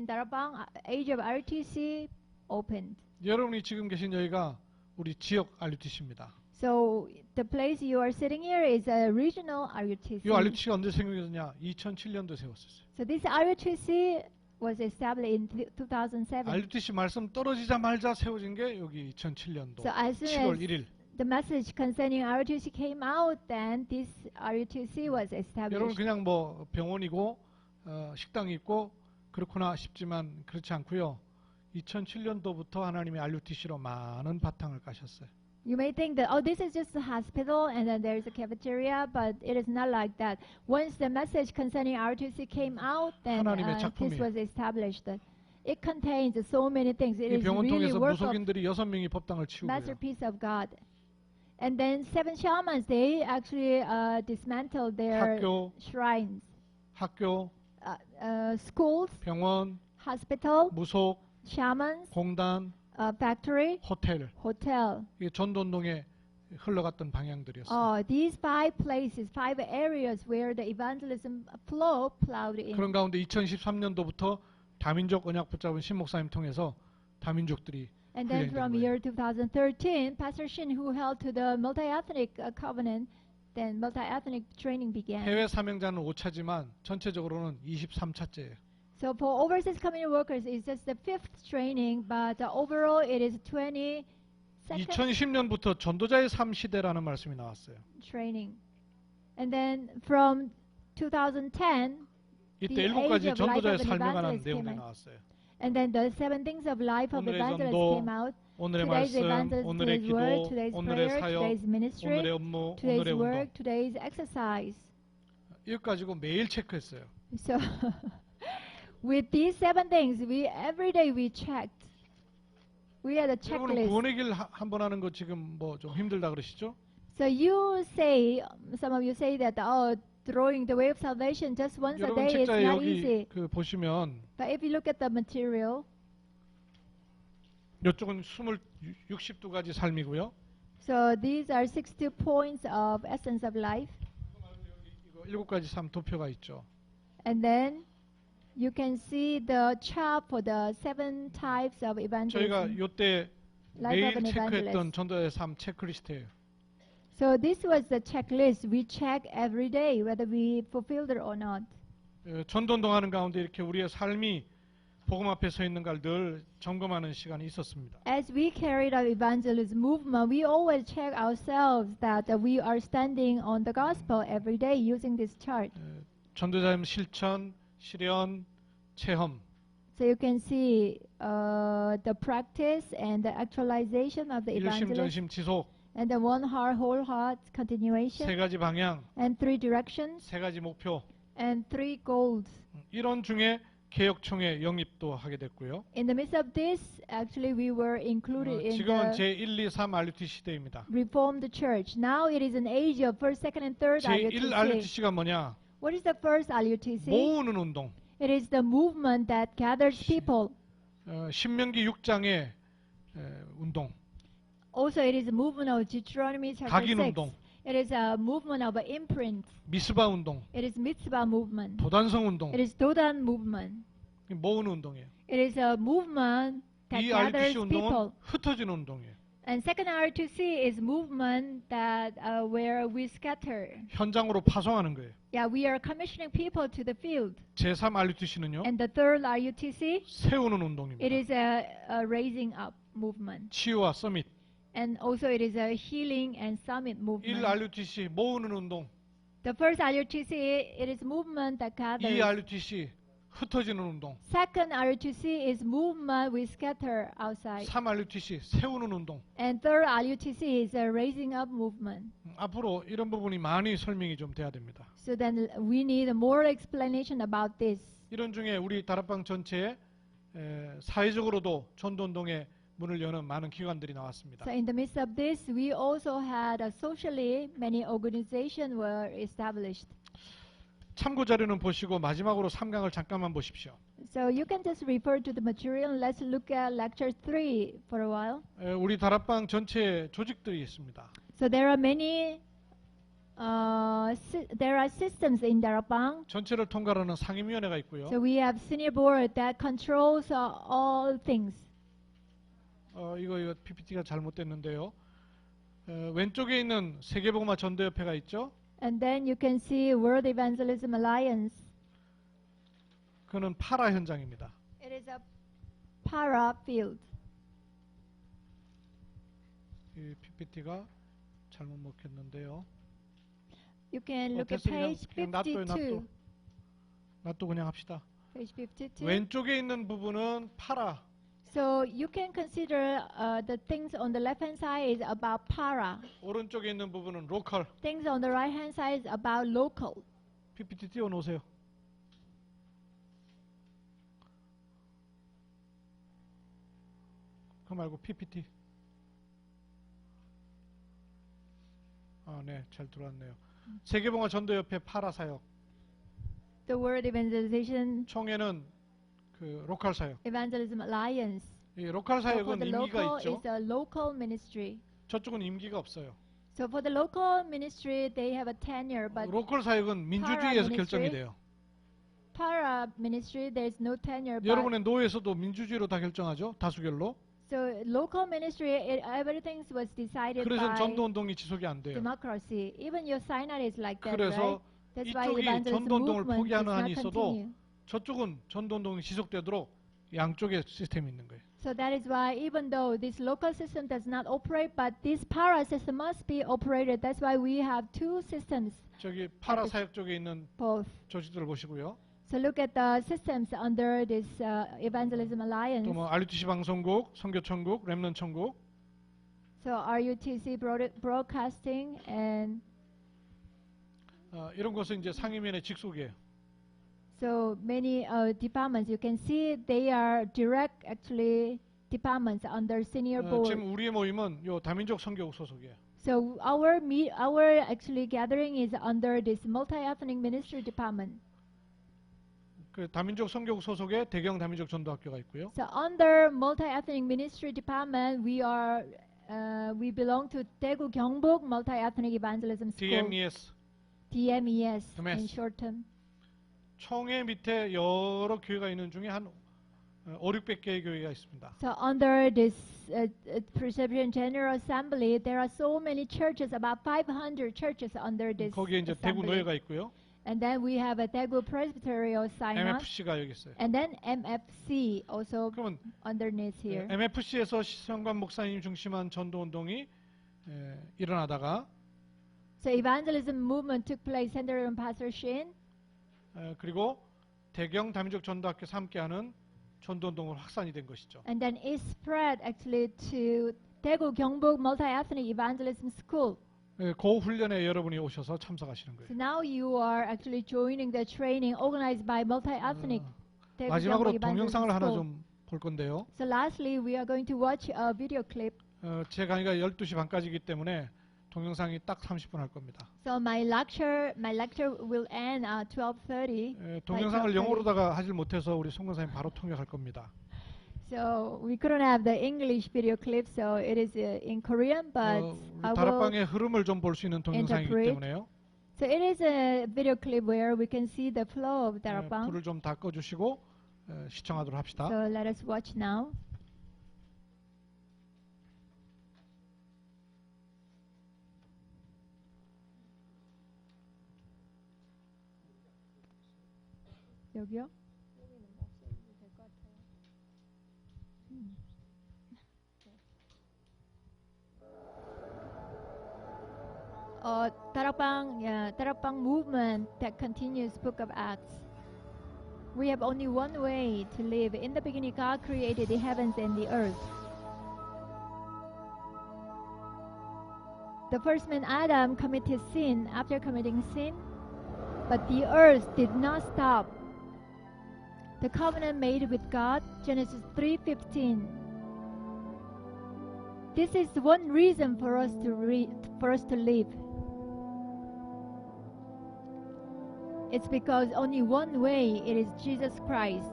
S1: Darabang, age of RTC opened.
S2: 여러분이 지금 계신 여기가 우리 지역 RUTC입니다.
S1: So the place you are sitting here is a regional RUTC.
S2: 이 RUTC가 언제 생겼냐? 2007년도에 세웠었어요.
S1: So this RUTC was established in 2007.
S2: RUTC 말씀 떨어지자마자 세워진 게 여기 2007년도
S1: So as soon
S2: 7월
S1: as
S2: 1일.
S1: the message concerning RUTC came out, then this RUTC was
S2: 여러분
S1: established.
S2: 그냥 뭐 병원이고 식당이 있고 그렇구나 싶지만 그렇지 않고요. 2007년도부터 하나님이 RUTC로 많은 바탕을 까셨어요.
S1: You may think that, oh, this is just a hospital and then there's a cafeteria, but it is not like that. Once the message concerning RUTC came out, then
S2: 하나님의
S1: this
S2: 작품이에요.
S1: was established. It contains so many things. It
S2: 이
S1: is
S2: 병원
S1: really
S2: 통해서
S1: work of
S2: 무속인들이 6명이 법당을 치우고요.
S1: masterpiece of God. And then 7 shamans, they actually dismantled their
S2: 학교,
S1: shrines.
S2: 학교,
S1: Schools,
S2: 병원,
S1: hospital,
S2: 무속,
S1: shamans,
S2: 공단,
S1: factory,
S2: 호텔.
S1: hotel.
S2: 이게 전도운동에 흘러갔던 방향들이었어요.
S1: These 5 places, 5 areas where the evangelism flow plowed in.
S2: 그런 가운데 2013년도부터 다민족 언약 붙잡은 신 목사님 통해서 다민족들이
S1: And then
S2: 훈련이 된
S1: from
S2: 거예요.
S1: year 2013, Pastor Shin, who held to the multi-ethnic covenant, then multi-ethnic training began.
S2: 해외 사명자는 5차지만 전체적으로는 23차째예요.
S1: So for overseas community workers, it's just the 5th training, but overall it is 22nd
S2: 2010년부터 전도자의 삶 시대라는 말씀이 나왔어요.
S1: training. And then from 2010,
S2: 이때
S1: the
S2: 7가지
S1: age of life
S2: 전도자의
S1: of an
S2: 삶에 관한
S1: evangelist
S2: 내용이
S1: came out.
S2: 나왔어요.
S1: And then the 7 things of life of
S2: 오늘의
S1: evangelist
S2: 전도,
S1: came out.
S2: 오늘의
S1: Today's
S2: 말씀,
S1: evangelist,
S2: 오늘의
S1: today's
S2: 기도,
S1: word, today's
S2: 오늘의
S1: prayer,
S2: 사역,
S1: today's ministry,
S2: 오늘의 업무,
S1: today's
S2: 오늘의 운동.
S1: work, today's exercise.
S2: 이거 가지고 매일 체크했어요.
S1: So with these 7 things, every day we checked. We had a
S2: 여러분은
S1: checklist.
S2: 구원의 길 한 번 하는 거 지금 뭐 좀 힘들다 그러시죠?
S1: So you say, some of you say that, oh, throwing the way of salvation just once a
S2: 여러분
S1: day is
S2: 책자에
S1: not
S2: 여기
S1: easy.
S2: 그 보시면
S1: But if you look at the material,
S2: 이쪽은 62가지 삶이고요.
S1: so these are 62 points of essence of life.
S2: 이거 7가지 삶 도표가 있죠.
S1: And then you can see the chart for the 7 types of
S2: 저희가
S1: evangelism.
S2: 요때
S1: Life of
S2: 매일
S1: an
S2: 체크했던
S1: evangelist.
S2: 전도자의 삶 체크리스트예요.
S1: So this was the checklist. We check every day whether we fulfilled it or not.
S2: 전도 운동하는 가운데 이렇게 우리의 삶이 복음 앞에 서 있는가를 늘 점검하는 시간이 있었습니다.
S1: As we carried our evangelism movement, we always check ourselves that we are standing on the gospel every day using this chart.
S2: 전도자의 실천, 실현, 체험.
S1: So you can see the practice and the actualization of the
S2: 일심,
S1: evangelism,
S2: 전심, 지속.
S1: and the one heart, whole heart
S2: 세
S1: continuation,
S2: 가지 방향,
S1: and 3 directions,
S2: 세 가지 목표.
S1: and 3 goals.
S2: 이런 중에 개혁총회 영입도 하게 됐고요.
S1: In the midst of this, actually we were included in
S2: 지금은
S1: the
S2: 제1, 2, 3 RUT 시대입니다.
S1: Reformed Church. Now it is an age of first, second, and third
S2: 제1
S1: RUTC.
S2: RUTC가 뭐냐?
S1: What is the first RUTC?
S2: 모으는 운동.
S1: It is the movement that gathers people.
S2: 신명기 6장의 운동.
S1: Also, it is a movement of Deuteronomy chapter
S2: 각인
S1: 6.
S2: 운동.
S1: It is a movement of an imprint.
S2: 미스바 운동.
S1: It is mitzvah movement.
S2: 도단성 운동.
S1: It is Dodan movement.
S2: 모으는 운동이에요.
S1: It is a movement that
S2: 이
S1: gathers
S2: RUTC 운동은
S1: people.
S2: 흩어지는 운동이에요.
S1: And second R2C is movement that where we scatter.
S2: 현장으로 파송하는 거예요.
S1: Yeah, we are commissioning people to the field.
S2: 제3 RUTC는요.
S1: And the third RUTC,
S2: 세우는 운동입니다.
S1: it is a raising up movement.
S2: 치유와 서밋.
S1: And also it is a healing and summit
S2: 1
S1: movement.
S2: RUTC 모으는 운동.
S1: The first RUTC, it is movement that
S2: 2
S1: gathers.
S2: RUTC 흩어지는 운동.
S1: Second RUTC is movement we scatter outside.
S2: 3 RUTC 세우는 운동.
S1: And third RUTC is a raising up movement.
S2: 앞으로 이런 부분이 많이 설명이 좀 돼야 됩니다.
S1: So then we need more explanation about this.
S2: 이런 중에 우리 다락방 전체에 사회적으로도 전도운동에 문을 여는 많은 기관들이 나왔습니다.
S1: So in the midst of this, we also had socially many organizations were established.
S2: 참고 자료는 보시고 마지막으로 3강을 잠깐만 보십시오.
S1: So you can just refer to the material. Let's look at lecture 3 for a while.
S2: 우리 다락방 전체에 조직들이 있습니다.
S1: So there are many, there are systems in Darabang.
S2: 전체를 통과하는 상임위원회가 있고요.
S1: So we have senior board that controls all things.
S2: 이거 PPT가 잘못됐는데요. 왼쪽에 있는 세계복음화 전도협회가 있죠.
S1: And then you can see World Evangelism Alliance.
S2: 그는 파라 현장입니다.
S1: It is a para field.
S2: 이 PPT가 잘못 먹혔는데요.
S1: You can look at
S2: 됐어, 그냥
S1: page
S2: 놔둬요,
S1: 52.
S2: 놔둬 그냥 합시다.
S1: Page 52.
S2: 왼쪽에 있는 부분은 파라.
S1: So you can consider the things on the left hand side is about para.
S2: 오른쪽에 있는 부분은 로컬.
S1: Things on the right hand side is about local.
S2: PPT 띄워놓으세요. 그거 말고 PPT. 네, 잘 들어왔네요. 세계봉화 전도협회 파라 사역.
S1: The World Evangelization
S2: 총회는 그 로컬 사역.
S1: Evangelism Alliance.
S2: 이 로컬
S1: So for
S2: 사역은
S1: the
S2: 임기가
S1: local
S2: 있죠.
S1: is a local ministry.
S2: 저쪽은 임기가 없어요.
S1: So for the local ministry, they have a tenure, but
S2: 로컬 사역은 민주주의에서
S1: ministry?
S2: 결정이 돼요.
S1: para ministry, there is no tenure. But
S2: 여러분의 노예에서도 민주주의로 다 결정하죠. 다수결로.
S1: So local ministry, everything was decided
S2: 그래서
S1: by
S2: 전도 운동이 지속이 안 돼요.
S1: democracy. Even your synod is like that,
S2: 그래서
S1: right? That's why
S2: 이쪽이
S1: evangelism
S2: 전도 운동을
S1: movement does
S2: 포기하는
S1: not
S2: 한이 있어도
S1: continue.
S2: 저쪽은 전도 운동이 지속되도록 양쪽의 시스템이 있는 거예요.
S1: So that is why even though this local system does not operate, but this para system must be operated. That's why we have two systems.
S2: 저기 파라 사역 쪽에 있는
S1: both.
S2: 조직들을 보시고요.
S1: So look at the systems under this evangelism alliance.
S2: 또 뭐 RUTC 방송국, 선교천국, 렘넌트 천국.
S1: So RUTC broadcasting and
S2: 이런 것은 이제 상임위원회 직속이에요.
S1: so many departments you can see they are direct actually departments under senior board.
S2: 지금 우리의 모임은 요 다민족 선교국 소속이에요.
S1: So our actually gathering is under this multi-ethnic ministry department.
S2: 그 다민족 선교국 소속에 대경 다민족 전도학교가 있고요.
S1: So under multi-ethnic ministry department, we belong to Daegu Gyeongbok Multi-Ethnic Evangelism School.
S2: DMES.
S1: DMES in
S2: MS.
S1: short term.
S2: 총회 밑에 여러 교회가 있는 중에 한 500-600개의 교회가 있습니다.
S1: So under this Presbyterian General Assembly, there are so many churches, about 500 churches under this
S2: 거기에 이제 대구
S1: assembly.
S2: 노예가 있고요.
S1: And then we have a Daegu Presbyterian Synod.
S2: MFC가 여기 있어요.
S1: And then MFC also
S2: 그러면
S1: underneath here.
S2: MFC에서 시성관 목사님 중심한 전도 운동이 일어나다가
S1: So evangelism movement took place centered on Pastor Shin.
S2: 그리고 대경 다민족 전도학교 함께하는 전도 운동으로 확산이 된 것이죠.
S1: And then it spread actually to Daegu Gyeongbok Multi-Ethnic Evangelism School.
S2: 그 훈련에 여러분이 오셔서 참석하시는 거예요.
S1: So now you are actually joining the training organized by Multi-Ethnic Daegu
S2: 마지막으로
S1: Gyeongbok Evangelism
S2: 동영상을 하나
S1: School.
S2: 좀 볼 건데요.
S1: So lastly, we are going to watch a video clip.
S2: 제 강의가 12시 반까지이기 때문에 동영상이 딱 30분 할 겁니다.
S1: So my lecture will end at 12:30.
S2: 동영상을 영어로다가 하질 못해서 우리 송근사님 바로 통역할 겁니다.
S1: So we couldn't have the English video clip, so it is in Korean, but I will
S2: 다락방의 흐름을 좀 볼 수 있는 동영상이기
S1: interpret.
S2: 때문에요.
S1: So it is a video clip where we can see the flow of Darakbang.
S2: 불을 좀 다 꺼주시고 시청하도록 합시다.
S1: So let us watch now. 여기요? Darakbang movement that continues Book of Acts. We have only one way to live. In the beginning, God created the heavens and the earth. The first man, Adam, committed sin. After committing sin, but the earth did not stop. The covenant made with God, Genesis 3:15. This is one reason for us to live. It's because only one way, it is Jesus Christ.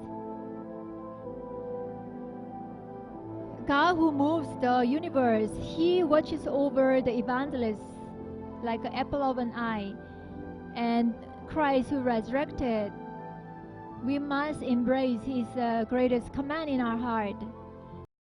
S1: God who moves the universe, He watches over the evangelists like an apple of an eye. And Christ who resurrected, we must embrace His greatest command in our heart.